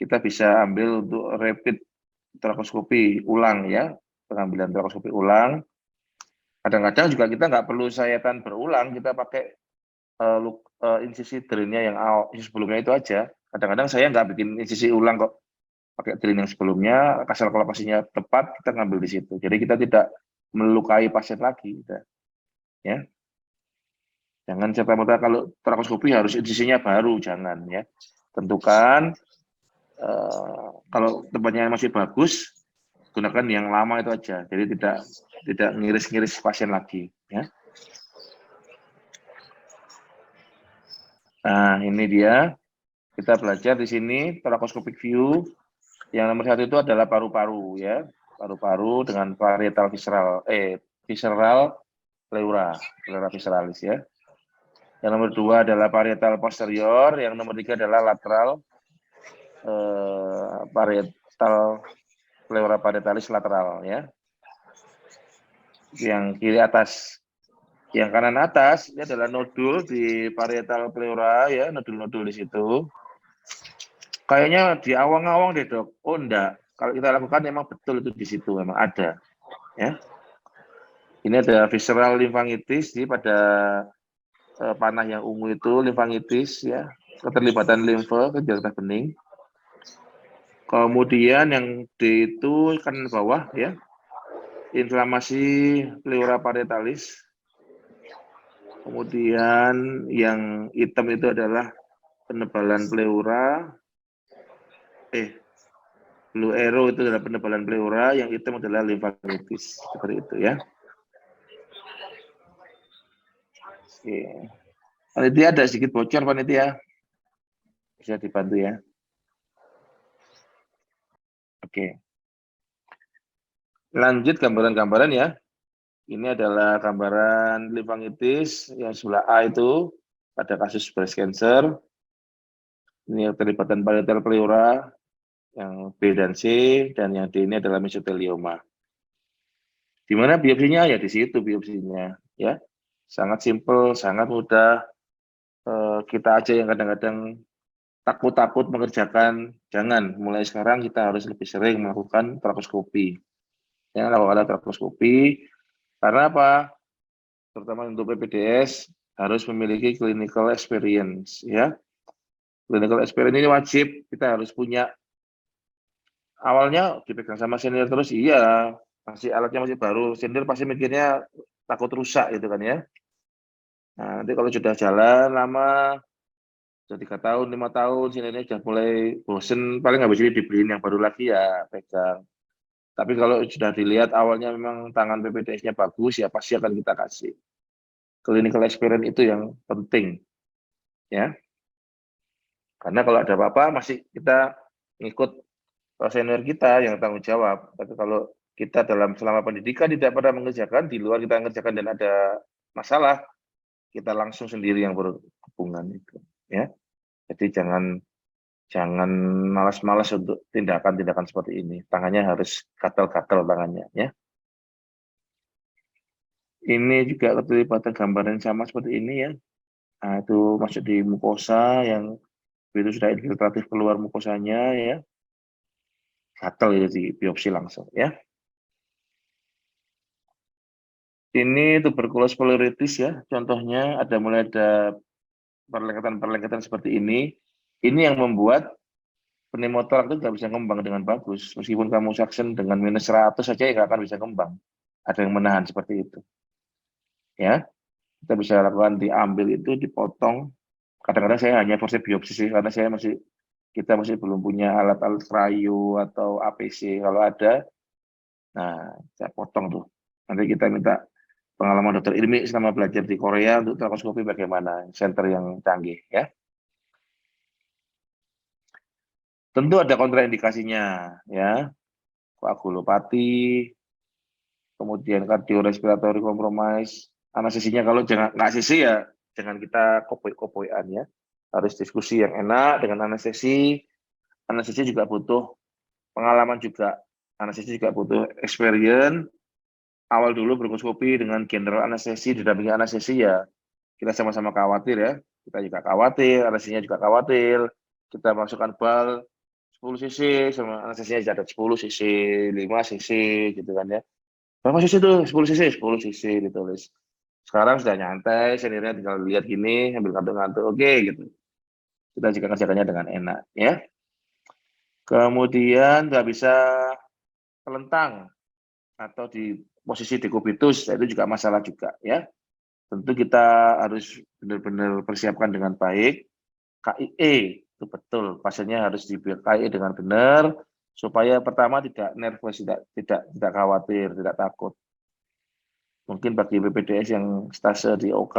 Speaker 4: kita bisa ambil untuk rapid torakoskopi ulang ya, pengambilan torakoskopi ulang. Kadang-kadang juga kita nggak perlu sayatan berulang, kita pakai insisi drainnya yang sebelumnya itu aja. Kadang-kadang saya nggak bikin insisi ulang kok, pakai drain yang sebelumnya, asal kolapasinya tepat kita ngambil di situ. Jadi kita tidak melukai pasien lagi, ya. Jangan serta-merta kalau torakoskopi harus insisinya baru, jangan ya. Tentukan kalau tempatnya masih bagus, gunakan yang lama itu aja. Jadi tidak ngiris-ngiris pasien lagi ya. Nah, ini dia. Kita belajar di sini thoracostomic view. Yang nomor 1 itu adalah paru-paru ya. Paru-paru dengan parietal visceral pleura visceralis ya. Yang nomor 2 adalah parietal posterior, yang nomor 3 adalah lateral parietal pleura parietalis lateral ya. Yang kiri atas. Yang kanan atas ini adalah nodul di parietal pleura ya, nodul-nodul di situ. Kayaknya di awang-awang deh dok. Oh enggak, kalau kita lakukan memang betul itu di situ memang ada. Ya. Ini ada visceral limfangitis di pada panah yang ungu itu limfangitis ya, keterlibatan limfe ke jalur bening. Kemudian yang D itu kanan bawah ya, inflamasi pleura parietalis. Kemudian yang hitam itu adalah penebalan pleura. Blue arrow itu adalah penebalan pleura, yang hitam adalah limfangitis. Seperti itu ya. Oke. Panitia ada sedikit bocor panitia. Bisa dibantu ya. Oke. Lanjut gambaran-gambaran ya. Ini adalah gambaran limfangitis yang sebelah A itu pada kasus breast cancer. Ini keterlibatan parietal pleura yang B dan C, dan yang D ini adalah mesotelioma. Di mana biopsinya? Ya di situ biopsinya ya. Sangat simpel, sangat mudah. Kita aja yang kadang-kadang takut-takut mengerjakan, jangan. Mulai sekarang kita harus lebih sering melakukan trakoskopi. Ya, lakukan trakoskopi. Karena apa? Terutama untuk PPDS harus memiliki clinical experience. Ya, clinical experience ini wajib. Kita harus punya. Awalnya dipegang sama senior terus, iya. Masih alatnya masih baru. Senior pasti mikirnya takut rusak gitu kan ya. Nah, nanti kalau sudah jalan lama, sudah 3 tahun, 5 tahun, seniornya sudah mulai bosen, paling habis ini dibeliin yang baru lagi ya pegang. Tapi kalau sudah dilihat awalnya memang tangan PPDS-nya bagus, ya pasti akan kita kasih. Clinical experience itu yang penting, ya. Karena kalau ada apa-apa, masih kita ngikut Kalau senior kita yang tanggung jawab, tapi kalau kita selama pendidikan tidak pernah mengerjakan, di luar kita mengerjakan dan ada masalah, kita langsung sendiri yang berhubungan itu, ya. Jadi jangan malas-malas untuk tindakan-tindakan seperti ini. Tangannya harus gatal-gatal tangannya, ya. Ini juga keterlibatan gambaran sama seperti ini, ya. Nah, itu masuk di mukosa yang itu sudah infiltratif keluar mukosanya, ya. Gatal itu di biopsi langsung, ya. Ini tuberkulosis pleuritis, ya. Contohnya mulai ada perlengketan-perlengketan seperti ini. Ini yang membuat pneumotorak itu tidak bisa kembang dengan bagus. Meskipun kamu suction dengan minus 100 saja, ya nggak akan bisa kembang. Ada yang menahan seperti itu. Ya, kita bisa lakukan diambil itu, dipotong. Kadang-kadang saya hanya force biopsi sih, karena kita masih belum punya alat-alat cryo atau APC. Kalau ada, nah saya potong tuh. Nanti kita minta pengalaman Dr. Irmi selama belajar di Korea untuk trakoskopi bagaimana, center yang canggih, ya. Tentu ada kontraindikasinya, ya. Koagulopati, kemudian kardiorespiratory compromise, anestesinya kalau nggak CC ya jangan kita kopoi-kopoian, ya. Harus diskusi yang enak dengan anestesi. Anestesi juga butuh pengalaman juga. Anestesi juga butuh experience. Awal dulu bronkoskopi dengan general anestesi, didampingi anestesi, ya kita sama-sama khawatir, ya. Kita juga khawatir, anestesinya juga khawatir. Kita masukkan bal 10 cc, sama anestesinya ada 10 cc, 5 cc, gitu kan, ya. Berapa cc itu? 10 cc, 10 cc ditulis. Sekarang sudah nyantai, seniornya tinggal lihat gini, ambil kantung-kantung, oke, gitu. Kita juga kerjakannya dengan enak, ya. Kemudian nggak bisa telentang atau di posisi dekubitus, itu juga masalah juga, ya. Tentu kita harus benar-benar persiapkan dengan baik. KIE itu betul, pasiennya harus di KIE dengan benar supaya pertama tidak nervous, tidak khawatir, tidak takut. Mungkin bagi PPDS yang stase di OK,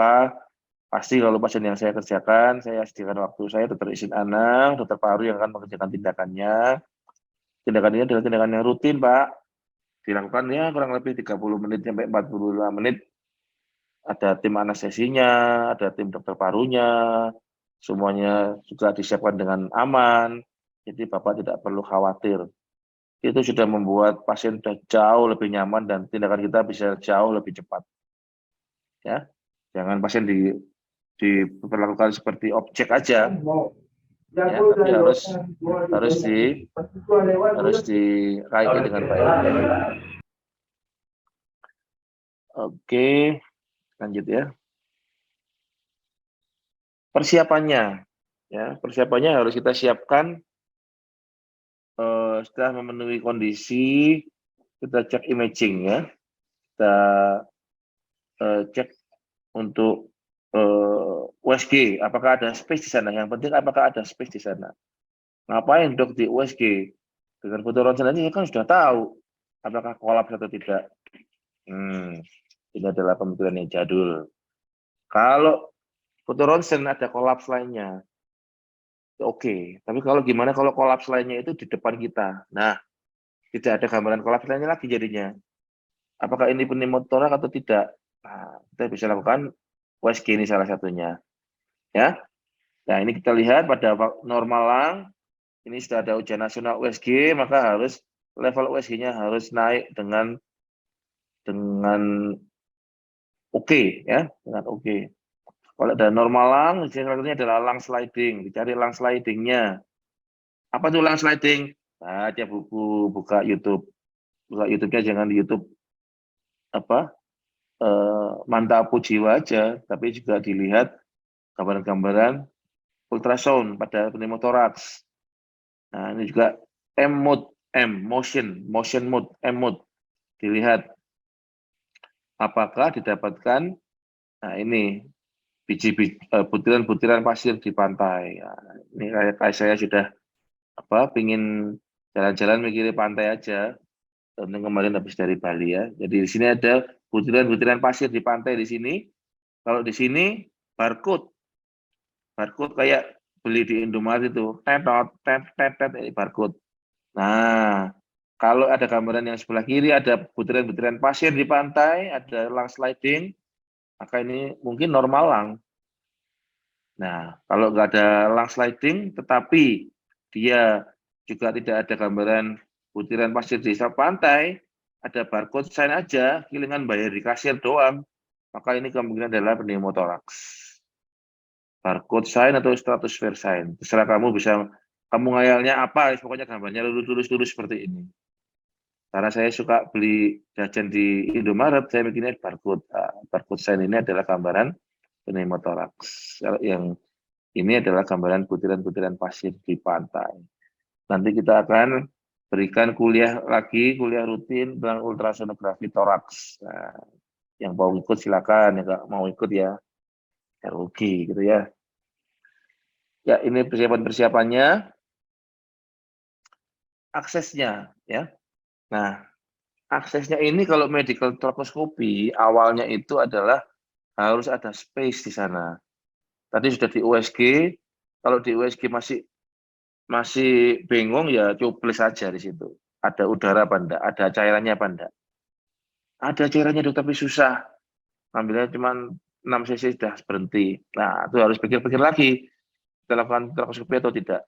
Speaker 4: pasti kalau pasien yang saya kerjakan, saya sediakan waktu saya, dokter izin anak, dokter paru yang akan mengerjakan tindakannya. Tindakan ini adalah tindakan yang rutin, Pak. Dilakukan ya kurang lebih 30 menit sampai 45 menit. Ada tim anestesinya, ada tim dokter parunya, semuanya juga disiapkan dengan aman. Jadi Bapak tidak perlu khawatir. Itu sudah membuat pasien sudah jauh lebih nyaman dan tindakan kita bisa jauh lebih cepat. Ya, jangan pasien diperlakukan seperti objek aja. Ya, tapi harus dikaitkan dengan baik. Oke, lanjut, ya. Persiapannya, ya, persiapannya harus kita siapkan. Setelah memenuhi kondisi, kita cek imaging, ya. Kita cek untuk USG, apakah ada space di sana. Yang penting apakah ada space di sana. Ngapain dok di USG? Dengan foto ronsen aja kan sudah tahu apakah kolaps atau tidak. Ini adalah pemikiran yang jadul. Kalau foto ronsen ada kolaps lainnya, oke. Tapi gimana kalau kolaps lainnya itu di depan kita? Nah, tidak ada gambaran kolaps lainnya lagi jadinya. Apakah ini pneumotorak atau tidak? Nah, kita bisa lakukan USG, ini salah satunya. Ya. Nah, ini kita lihat pada normal lang, ini sudah ada ujian nasional USG, maka harus level USG-nya harus naik dengan oke, ya, dengan oke. Kalau ada normal lang, ini adalah lang sliding, dicari lang slidingnya. Apa itu lang sliding? Baca buku, buka YouTube. Buka YouTube-nya jangan di YouTube Mantapu Jiwa aja, tapi juga dilihat gambaran-gambaran ultrasound pada pneumotoraks. Nah, ini juga M-mode, motion mode, M-mode. Dilihat apakah didapatkan, nah ini butiran-butiran pasir di pantai. Nah, ini kayak saya sudah pingin jalan-jalan mikirin pantai aja. Tentu kemarin habis dari Bali, ya. Jadi di sini ada butiran-butiran pasir di pantai di sini. Kalau di sini barcode kayak beli di Indomaret itu, barcode. Nah, kalau ada gambaran yang sebelah kiri, ada butiran-butiran pasir di pantai, ada landsliding, maka ini mungkin normal lang. Nah, kalau nggak ada landsliding, tetapi dia juga tidak ada gambaran butiran pasir di pantai, ada barcode sign aja, kilingan bayar di kasir doang, maka ini kemungkinan adalah pneumotoraks. Barcode sign atau stratosphere sign. Terserah kamu bisa, kamu ngayalnya apa, pokoknya gambarnya lurus-lurus seperti ini. Karena saya suka beli jajan di Indomaret, saya bikinnya barcode. Barcode sign ini adalah gambaran pneumotoraks. Yang ini adalah gambaran butiran-butiran pasir di pantai. Nanti kita akan berikan kuliah lagi, kuliah rutin tentang ultrasonografi toraks. Nah, yang mau ikut silakan, yang nggak mau ikut ya rugi gitu ya. Ya, ini persiapan-persiapannya, aksesnya ya. Nah, aksesnya ini kalau medical thoracoscopy awalnya itu adalah harus ada space di sana. Tadi sudah di USG, kalau di USG masih bingung ya cuplis saja di situ. Ada udara apa enggak, ada cairannya apa enggak. Ada cairannya dok, tapi susah. Ambilnya cuma 6 cc sudah berhenti. Nah, itu harus pikir-pikir lagi. Kita lakukan thoracoscopy atau tidak.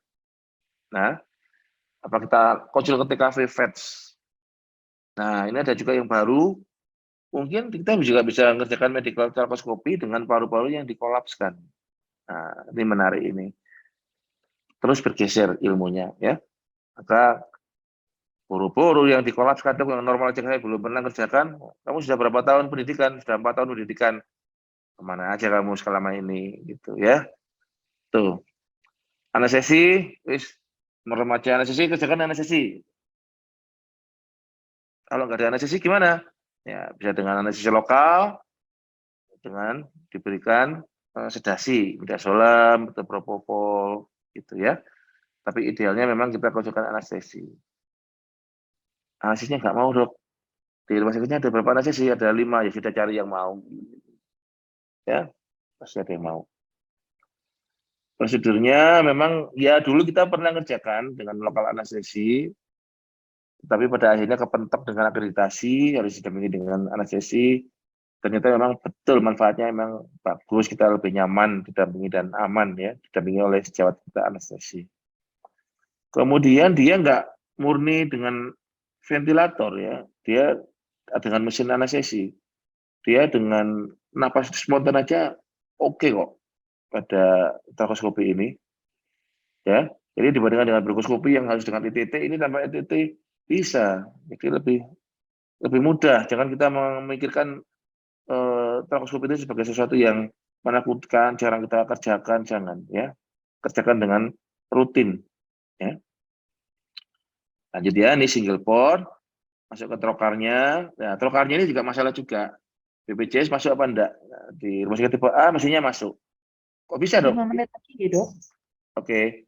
Speaker 4: Nah, apa kita kocil ke TKV VETS. Nah, ini ada juga yang baru. Mungkin kita juga bisa mengerjakan medical thoracoscopy dengan paru-paru yang dikolapskan. Nah, ini menarik ini. Terus bergeser ilmunya ya. Maka paru-paru yang dikolapskan itu yang normal aja saya belum pernah kerjakan. Kamu sudah berapa tahun pendidikan? Sudah 4 tahun pendidikan. Kemana aja kamu selama ini gitu ya. Tuh. Anestesi, wis remaja anestesi kerjakan anestesi. Kalau nggak ada anestesi gimana? Ya, bisa dengan anestesi lokal, dengan diberikan sedasi, midazolam, atau propofol, gitu ya. Tapi idealnya memang kita konsulkan anestesi. Anestesinya nggak mau dok. Di rumah sakitnya ada berapa anestesi? Ada 5, ya sudah cari yang mau. Ya, pasti ada yang mau. Prosedurnya memang ya dulu kita pernah ngerjakan dengan lokal anestesi, tapi pada akhirnya kepentok dengan akreditasi, harus didampingi dengan anestesi. Ternyata memang betul manfaatnya memang bagus, kita lebih nyaman didampingi dan aman ya, didampingi oleh sejawat kita anestesi. Kemudian dia nggak murni dengan ventilator ya, dia dengan mesin anestesi, dia dengan napas spontan aja oke kok pada thoracoscopy ini ya. Jadi dibandingkan dengan bronkoskopi yang harus dengan ITT, ini tanpa ITT bisa, jadi lebih mudah. Jangan kita memikirkan thoracoscopy itu sebagai sesuatu yang menakutkan, jarang kita kerjakan, jangan ya. Kerjakan dengan rutin ya. Lanjut ya, ini single port, masuk ke trokarnya. Nah, trokarnya ini juga masalah juga. BPJS masuk apa enggak? Nah, di rumah sakit tipe A mesinnya masuk. Kok bisa dok?
Speaker 1: 5 menit lagi ya dok.
Speaker 4: Oke,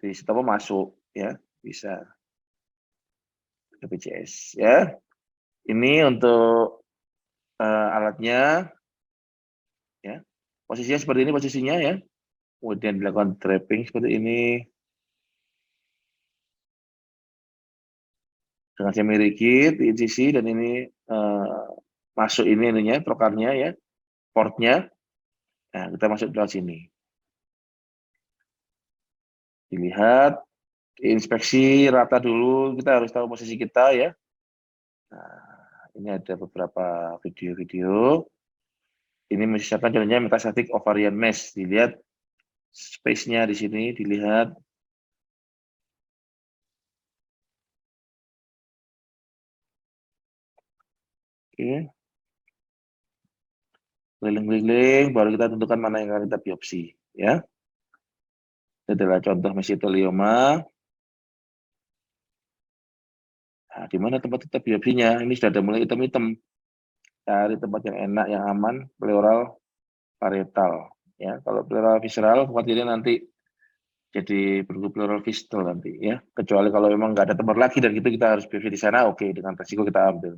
Speaker 4: di Setopo masuk ya, bisa. BPJS ya. Ini untuk alatnya ya. Posisinya seperti ini posisinya ya. Kemudian dilakukan trapping seperti ini. Dengan semi rigid, ECC, dan ini masuk ini ininya, trokarnya ya, portnya. Nah, kita masuk ke sini. Dilihat, inspeksi rata dulu, kita harus tahu posisi kita ya. Nah, ini ada beberapa video-video. Ini misalkan contohnya metastatic ovarian mass, dilihat space-nya di sini, dilihat. Oke. Keliling-keliling, baru kita tentukan mana yang akan kita biopsi ya. Ini adalah contoh mesotelioma. Nah, di mana tempat kita biopsinya? Ini sudah ada mulai hitam-hitam. Cari tempat yang enak, yang aman, pleural parietal. Ya, kalau pleural visceral, khawatirnya nanti jadi pleural fistal nanti. Ya, kecuali kalau memang nggak ada tempat lagi dan gitu kita harus biopsi di sana, oke, dengan resiko kita ambil.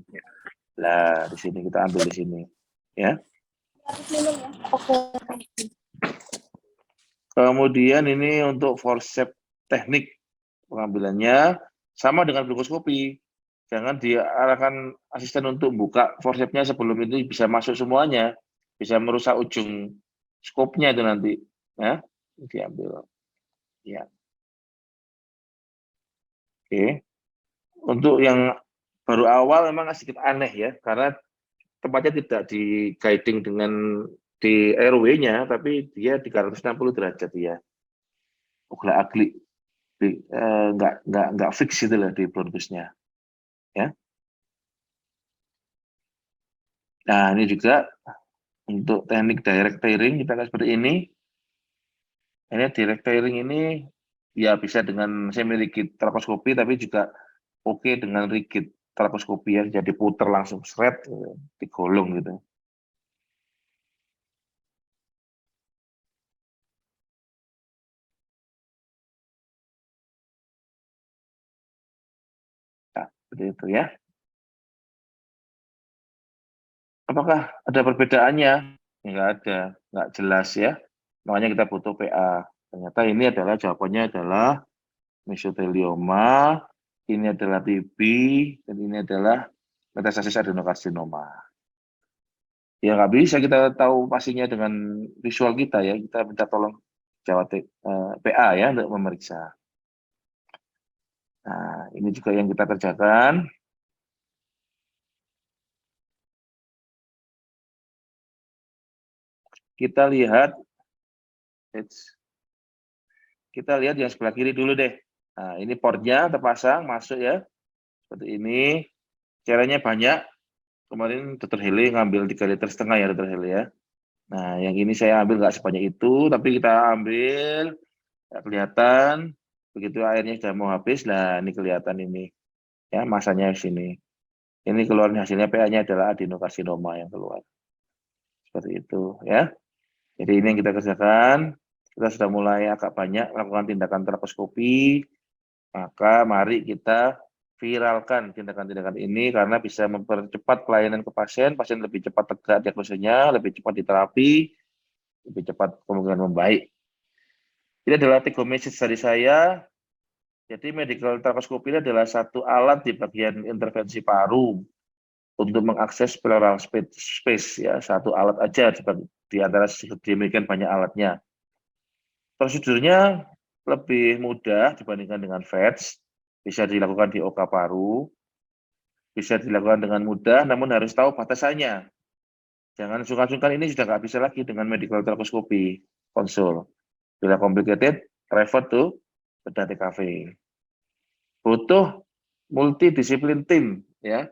Speaker 4: Lah, di sini kita ambil di sini. Ya. Kemudian ini untuk forceps teknik pengambilannya. Sama dengan bronkoskopi. Jangan diarahkan asisten untuk buka forcepsnya sebelum itu bisa masuk semuanya, bisa merusak ujung skopnya itu nanti, ya, diambil. Ya. Oke. Untuk yang baru awal memang sedikit aneh ya, karena tempatnya tidak di guiding dengan di RW-nya, tapi dia 360 derajat ya. Ugla-agli, nggak fix itu lah di bronkusnya. Ya. Nah, ini juga untuk teknik direct tearing kita akan seperti ini. Ini direct tearing ini ya bisa dengan semi rigid trakoskopi, tapi juga oke dengan rigid trakoskopi ya, jadi puter langsung shred, digolong gitu. Nah, seperti itu ya. Apakah ada perbedaannya? Nggak ada, nggak jelas ya. Makanya kita butuh PA. Ternyata ini adalah jawabannya adalah mesotelioma, ini adalah TB, dan ini adalah metastasis adenokarsinoma. Ya nggak bisa kita tahu pastinya dengan visual kita ya. Kita minta tolong PA ya untuk memeriksa. Nah, ini juga yang kita kerjakan. Kita lihat yang sebelah kiri dulu deh. Nah, ini portnya terpasang, masuk ya. Seperti ini. Caranya banyak. Kemarin Dr. Heli ngambil 3,5 liter ya Dr. Heli ya. Nah, yang ini saya ambil nggak sebanyak itu, tapi kita ambil, nggak kelihatan. Begitu airnya sudah mau habis, nah ini kelihatan ini. Ya, masanya di sini. Ini keluarnya hasilnya PA-nya adalah adenokarsinoma yang keluar. Seperti itu ya. Jadi ini yang kita kerjakan. Kita sudah mulai agak banyak melakukan tindakan trakoskopi. Maka mari kita viralkan tindakan-tindakan ini karena bisa mempercepat pelayanan ke pasien lebih cepat tegak diagnosisnya, lebih cepat diterapi, lebih cepat kemungkinan membaik. Ini adalah take home message dari saya. Jadi medical trakoskopi ini adalah satu alat di bagian intervensi paru untuk mengakses pleural space ya, satu alat aja di antara demikian banyak alatnya. Prosedurnya lebih mudah dibandingkan dengan VETS, bisa dilakukan di OK paru, bisa dilakukan dengan mudah, namun harus tahu batasannya. Jangan sungkan-sungkan, ini sudah nggak bisa lagi dengan medical trakoskopi konsul. Bila complicated, revert to bedah TKV. Butuh multidisiplin tim, ya.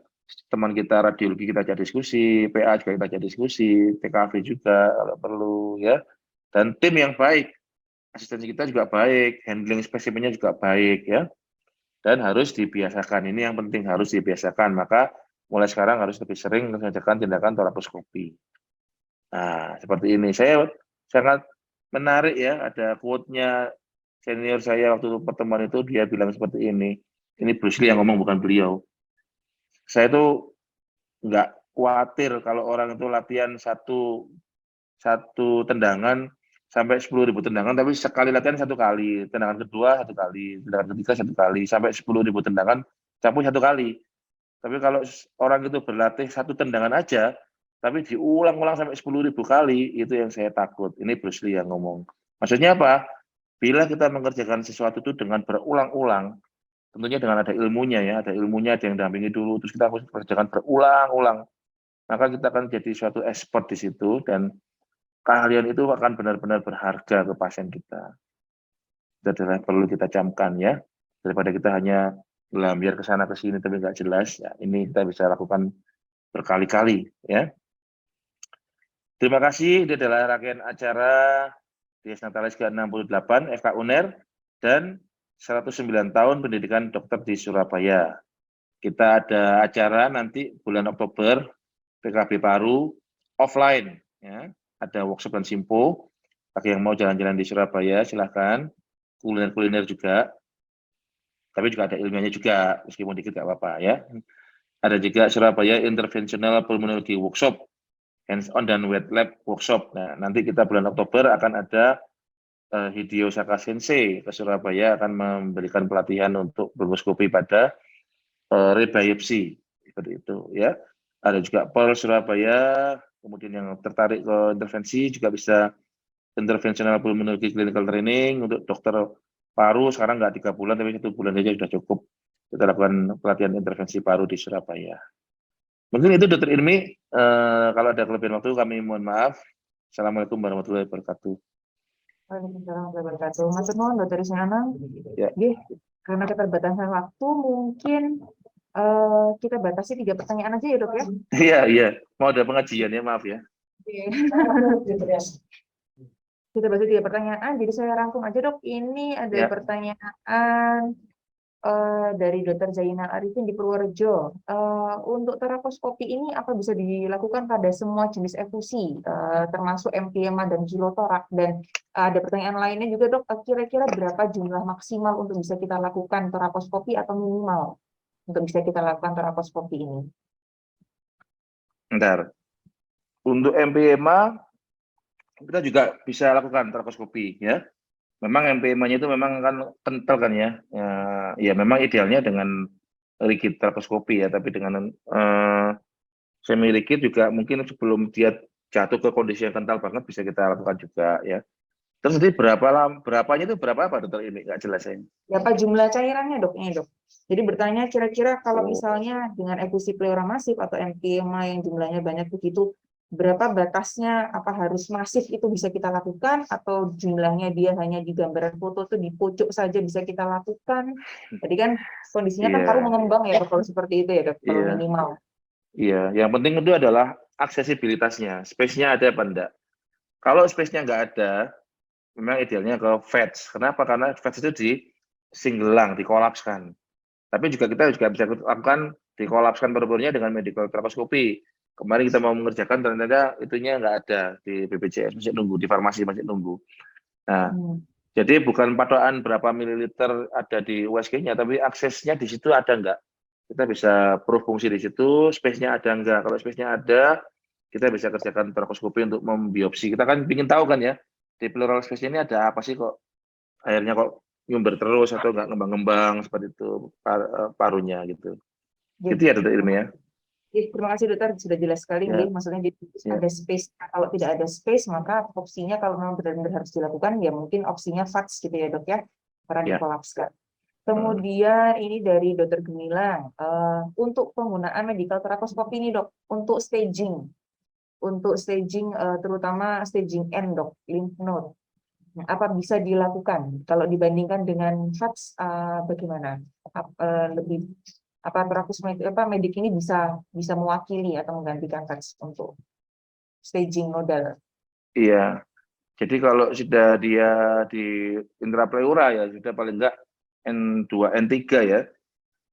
Speaker 4: Teman kita radiologi kita ajak diskusi, PA juga kita ajak diskusi, TKV juga kalau perlu, ya. Dan tim yang baik, asistensi kita juga baik, handling spesimennya juga baik, ya. Dan harus dibiasakan, ini yang penting harus dibiasakan, maka mulai sekarang harus lebih sering mengerjakan tindakan torakoskopi. Nah, seperti ini. Saya sangat menarik ya, ada quote-nya senior saya waktu pertemuan itu, dia bilang seperti ini. Ini Bruce Lee yang ngomong, bukan beliau. Saya tuh nggak khawatir kalau orang itu latihan satu tendangan sampai 10.000 tendangan, tapi sekali latihan 1 kali, tendangan kedua 1 kali, tendangan ketiga 1 kali, sampai 10.000 tendangan campur 1 kali. Tapi kalau orang itu berlatih 1 tendangan aja, tapi diulang-ulang sampai 10.000 kali, itu yang saya takut. Ini Bruce Lee yang ngomong. Maksudnya apa? Bila kita mengerjakan sesuatu itu dengan berulang-ulang, tentunya dengan ada ilmunya ya, ada ilmunya, ada yang dampingi dulu, terus kita harus kerjakan berulang-ulang, maka kita akan jadi suatu expert di situ, dan keahlian itu akan benar-benar berharga ke pasien kita. Itu adalah perlu kita camkan ya, daripada kita hanya gelambiar ke sana ke sini tapi nggak jelas. Ya, ini kita bisa lakukan berkali-kali ya. Terima kasih. Ini adalah rangkaian acara Dies Natalis ke-68 FK UNER dan 109 tahun pendidikan dokter di Surabaya. Kita ada acara nanti bulan Oktober, PKB Paru offline ya. Ada workshop dan simpo. Bagi yang mau jalan-jalan di Surabaya silahkan. Kuliner-kuliner juga. Tapi juga ada ilmiahnya juga, meskipun dikit nggak apa-apa ya. Ada juga Surabaya Interventional Pulmonology Workshop, hands-on dan wet lab workshop. Nah, nanti kita bulan Oktober akan ada Hideo Saka Sensei ke Surabaya akan memberikan pelatihan untuk bronkoskopi pada rebiopsi seperti itu ya. Ada juga Polres Surabaya, kemudian yang tertarik ke intervensi juga bisa interventional pulmonology clinical training untuk dokter paru. Sekarang nggak 3 bulan tapi 1 bulan saja sudah cukup kita lakukan pelatihan intervensi paru di Surabaya. Mungkin itu Dr. Irmi. Kalau ada kelebihan waktu kami mohon maaf. Assalamualaikum warahmatullahi wabarakatuh.
Speaker 1: Waalaikumsalam warahmatullahi wabarakatuh. Matur nuwun Dr. Isnanang.
Speaker 4: Ya.
Speaker 1: Nggih, karena keterbatasan waktu mungkin kita batasi 3 pertanyaan aja ya Dok ya.
Speaker 4: Iya. Mau ada pengajian ya, maaf ya.
Speaker 1: Kita batasi 3 pertanyaan, jadi saya rangkum aja Dok. Ini ada
Speaker 4: Ya.
Speaker 1: pertanyaan dari Dr. Zainal Arifin di Purworejo. Untuk terakoskopi ini apa bisa dilakukan pada semua jenis efusi, termasuk empiema dan kilotorak? Dan ada pertanyaan lainnya juga Dok, kira-kira berapa jumlah maksimal untuk bisa kita lakukan terakoskopi atau minimal untuk bisa kita lakukan terakoskopi ini?
Speaker 4: Bentar. Untuk empiema kita juga bisa lakukan terakoskopi ya. Memang MPM-nya itu memang kan kental kan ya. Ya memang idealnya dengan rigid terakoskopi ya, tapi dengan semi rigid juga mungkin sebelum dia jatuh ke kondisi yang kental banget bisa kita lakukan juga ya. Terus nanti berapanya itu berapa apa Dokter ini nggak jelas ya.
Speaker 1: Berapa jumlah cairannya Dok? Ini Dok. Jadi bertanya kira-kira kalau
Speaker 4: Oh.
Speaker 1: misalnya dengan efusi pleura masif atau empiema yang jumlahnya banyak begitu, berapa batasnya? Apa harus masif itu bisa kita lakukan atau jumlahnya dia hanya di gambaran foto tuh di pojok saja bisa kita lakukan? Tadi kan kondisinya kan
Speaker 4: Iya.
Speaker 1: paru mengembang ya Dok, kalau seperti itu ya Dok, kalau
Speaker 4: Iya.
Speaker 1: minimal.
Speaker 4: Iya, yang penting itu adalah aksesibilitasnya, space-nya ada apa enggak. Kalau space-nya nggak ada, memang idealnya ke VETS. Kenapa? Karena VETS itu disinggelang, dikolapskan. Tapi kita juga bisa lakukan dikolapskan paru-parunya dengan medical terakoskopi. Kemarin kita mau mengerjakan ternyata itunya nggak ada di BPJS, masih nunggu, di farmasi masih nunggu. Nah, jadi bukan patokan berapa mililiter ada di USG-nya, tapi aksesnya di situ ada nggak. Kita bisa proof fungsi di situ, space-nya ada nggak. Kalau space-nya ada, kita bisa kerjakan terakoskopi untuk membiopsi. Kita kan ingin tahu kan ya, di pleural space-nya ini ada apa sih kok airnya kok nyumber terus atau nggak ngembang-ngembang seperti itu parunya gitu. Itu ya Dokter Irmi ya.
Speaker 1: Terima kasih Dokter, sudah jelas sekali.
Speaker 4: Ya.
Speaker 1: Maksudnya jadi
Speaker 4: Ya.
Speaker 1: ada space. Kalau tidak ada space, maka opsinya kalau memang benar-benar harus dilakukan, ya mungkin opsinya VATS gitu ya Dok ya, karena
Speaker 4: Ya.
Speaker 1: dikolapskan. Kemudian ini dari Dokter Gemilang, untuk penggunaan medical terakoskopi ini Dok, untuk staging terutama staging N Dok, lymph node, apa bisa dilakukan? Kalau dibandingkan dengan VATS, bagaimana? Lebih apa medik ini bisa mewakili atau menggantikan VATS untuk staging nodal?
Speaker 4: Iya. Jadi kalau sudah dia di intrapleura ya sudah paling enggak N2, N3 ya.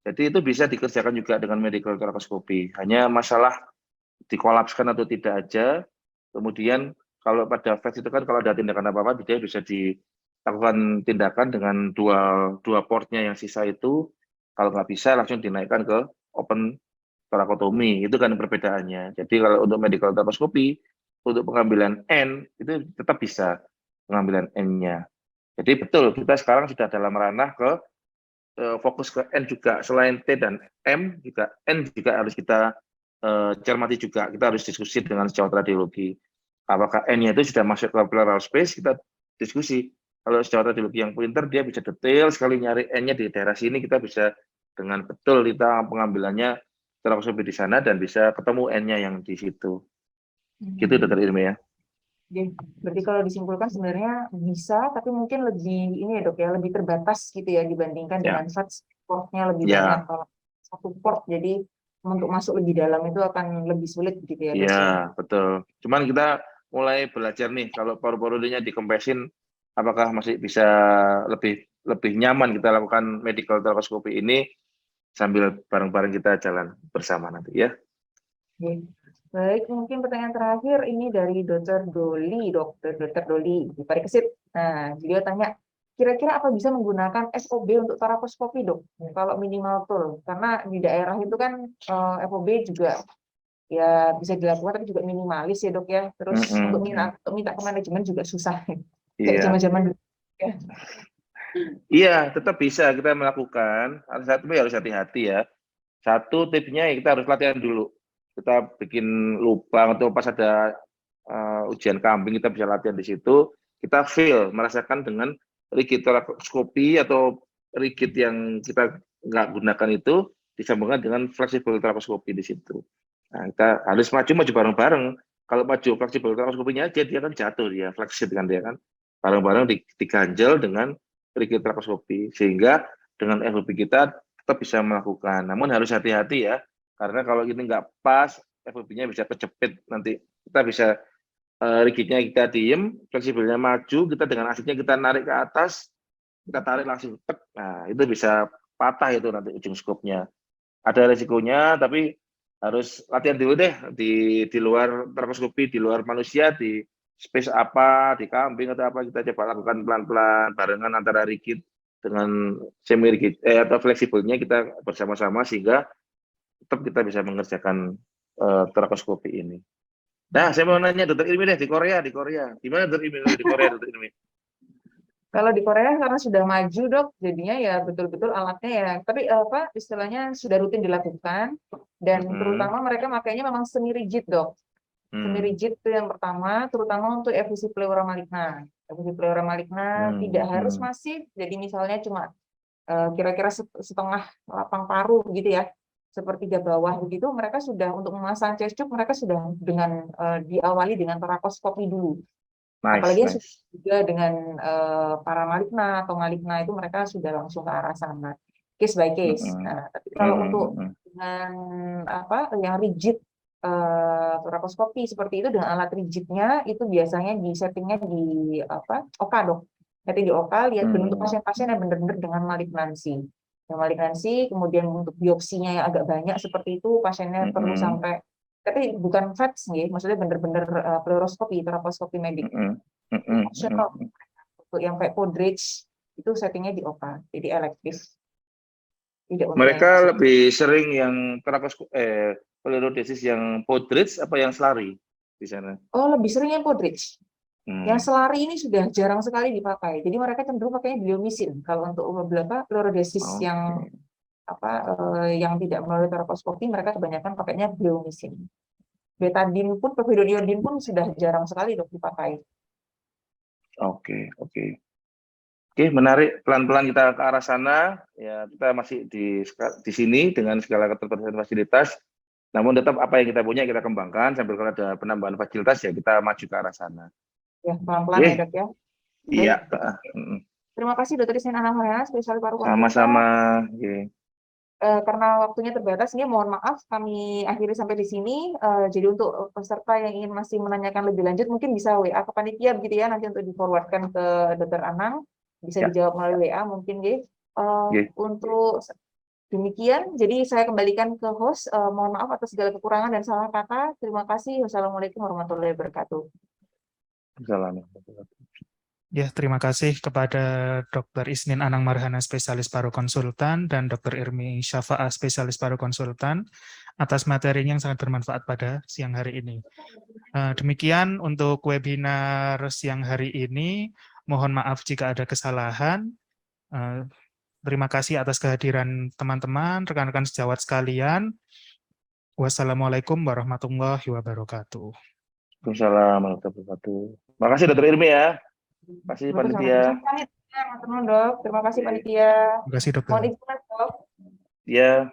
Speaker 4: Jadi itu bisa dikerjakan juga dengan medical terakoskopi. Hanya masalah dikolapskan atau tidak aja. Kemudian kalau pada VETS itu kan kalau ada tindakan apa-apa dia bisa dilakukan tindakan dengan dua portnya yang sisa itu. Kalau nggak bisa langsung dinaikkan ke open torakotomi. Itu kan perbedaannya. Jadi kalau untuk medical terakoskopi untuk pengambilan N itu tetap bisa pengambilan N-nya. Jadi betul kita sekarang sudah dalam ranah ke fokus ke N juga. Selain T dan M juga N juga harus kita cermati juga. Kita harus diskusi dengan sejawat radiologi. Apakah N-nya itu sudah masuk ke pleural space, kita diskusi. Kalau sejawat radiologi yang pinter, dia bisa detail sekali nyari N-nya di daerah sini, kita bisa dengan betul kita pengambilannya terakoskopi di sana dan bisa ketemu N-nya yang di situ. Gitu Dokter Irmi ya.
Speaker 1: Berarti kalau disimpulkan sebenarnya bisa, tapi mungkin lebih ini ya Dok ya, lebih terbatas gitu ya dibandingkan dengan VATS, portnya lebih banyak. Kalau satu port, jadi untuk masuk lebih dalam itu akan lebih sulit gitu ya Dok.
Speaker 4: Iya, betul. Cuman kita mulai belajar nih, kalau paru-parunya dikempesin, apakah masih bisa lebih nyaman kita lakukan medical terakoskopi ini sambil bareng-bareng kita jalan bersama nanti ya.
Speaker 1: Baik, mungkin pertanyaan terakhir ini dari Dr. Doli, Dr. Doli di Parikesit. Nah, dia tanya, kira-kira apa bisa menggunakan SOB untuk terakoskopi Dok? Kalau minimal tool, karena di daerah itu kan FOB juga ya bisa dilakukan, tapi juga minimalis ya Dok ya. Terus untuk minta ke manajemen juga susah. Kayak zaman-zaman dulu Ya.
Speaker 4: Iya, tetap bisa kita melakukan. Tapi harus hati-hati ya. Satu tipsnya ya kita harus latihan dulu. Kita bikin lubang atau pas ada ujian kambing kita bisa latihan di situ. Kita feel, merasakan dengan rigid torakoskopi atau rigid yang kita nggak gunakan itu disambungkan dengan fleksibel torakoskopi di situ. Nah, kita harus maju bareng-bareng. Kalau maju fleksibel torakoskopinya aja dia kan jatuh dia, fleksibel kan dia kan. Bareng-bareng diganjel dengan rigid torakoskopi sehingga dengan FOB kita tetap bisa melakukan. Namun harus hati-hati ya, karena kalau ini nggak pas, FOB-nya bisa kejepit nanti. Kita bisa rigidnya kita diem, fleksibelnya maju, kita dengan asiknya kita narik ke atas, kita tarik langsung tek. Nah, itu bisa patah itu nanti ujung skopnya. Ada resikonya, tapi harus latihan dulu deh di luar torakoskopi, di luar manusia, di space apa, di kambing atau apa, kita coba lakukan pelan-pelan barengan antara rigid dengan semi rigid atau fleksibelnya kita bersama-sama sehingga tetap kita bisa mengerjakan torakoskopi ini. Nah, saya mau nanya Dokter Irmi deh di Korea. Gimana Dokter Irmi di Korea, Dokter Irmi?
Speaker 1: Kalau di Korea karena sudah maju dok, jadinya ya betul-betul alatnya ya, tapi apa istilahnya sudah rutin dilakukan dan terutama mereka makanya memang semi rigid dok. Semi rigid itu yang pertama, terutama untuk efusi pleura maligna. Efusi pleura maligna tidak harus masif, jadi misalnya cuma kira-kira setengah lapang paru gitu ya, sepertiga bawah begitu, mereka sudah untuk memasang chest tube mereka sudah dengan diawali dengan torakoskopi dulu. Apalagi juga dengan para maligna atau maligna itu mereka sudah langsung ke arah sana, case by case. Nah, tapi kalau untuk dengan apa yang rigid torakoskopi seperti itu dengan alat rigidnya itu biasanya di settingnya di apa OKA dok. Jadi di OKA lihat bentuk pasien-pasien yang benar-benar dengan malignansi. Yang malignansi kemudian untuk biopsinya yang agak banyak seperti itu pasiennya perlu sampai tapi bukan VATS nih, maksudnya benar-benar pleuroskopi, torakoskopi medik. Untuk yang kayak Podridge itu settingnya di OKA, jadi elektif.
Speaker 4: Mereka lebih sering yang pleurodesis yang Podridge apa yang Slurry di sana? Oh,
Speaker 1: lebih sering yang Podridge. Yang Slurry ini sudah jarang sekali dipakai. Jadi mereka cenderung pakainya bleomycin. Kalau untuk beberapa pleurodesis yang yang tidak melalui torakoskopi, mereka kebanyakan pakainya bleomycin. Betadine pun, povidoniodine pun sudah jarang sekali dok dipakai.
Speaker 4: Oke, menarik. Pelan-pelan kita ke arah sana. Ya, kita masih di sini dengan segala keterbatasan fasilitas. Namun tetap apa yang kita punya kita kembangkan. Sambil kalau ada penambahan fasilitas ya kita maju ke arah sana.
Speaker 1: Ya, pelan-pelan ya dok ya.
Speaker 4: Iya.
Speaker 1: Terima kasih Dr. Isnin Anang Maryana, spesialis paru-paru.
Speaker 4: Sama-sama.
Speaker 1: Karena waktunya terbatas, ini mohon maaf kami akhiri sampai di sini. Jadi untuk peserta yang ingin masih menanyakan lebih lanjut, mungkin bisa WA ke panitia begitu ya, nanti untuk di-forwardkan ke Dr. Anang, bisa dijawab melalui WA mungkin. Untuk demikian, jadi saya kembalikan ke host. Mohon maaf atas segala kekurangan dan salah kata. Terima kasih. Wassalamualaikum warahmatullahi wabarakatuh.
Speaker 2: Ya, terima kasih kepada Dr. Isnin Anang Maryana, spesialis paru konsultan, dan Dr. Irmi Syafa'ah, spesialis paru konsultan, atas materinya yang sangat bermanfaat pada siang hari ini. Demikian untuk webinar siang hari ini. Mohon maaf jika ada kesalahan. Terima kasih atas kehadiran teman-teman, rekan-rekan sejawat sekalian. Wassalamualaikum warahmatullahi wabarakatuh.
Speaker 4: Waalaikumsalam warahmatullahi wabarakatuh. Makasih Dr. Irmi ya. Terima kasih panitia.
Speaker 1: Terima kasih panitia.
Speaker 2: Terima kasih dokter.
Speaker 1: Mohon izin dok.
Speaker 4: Ya.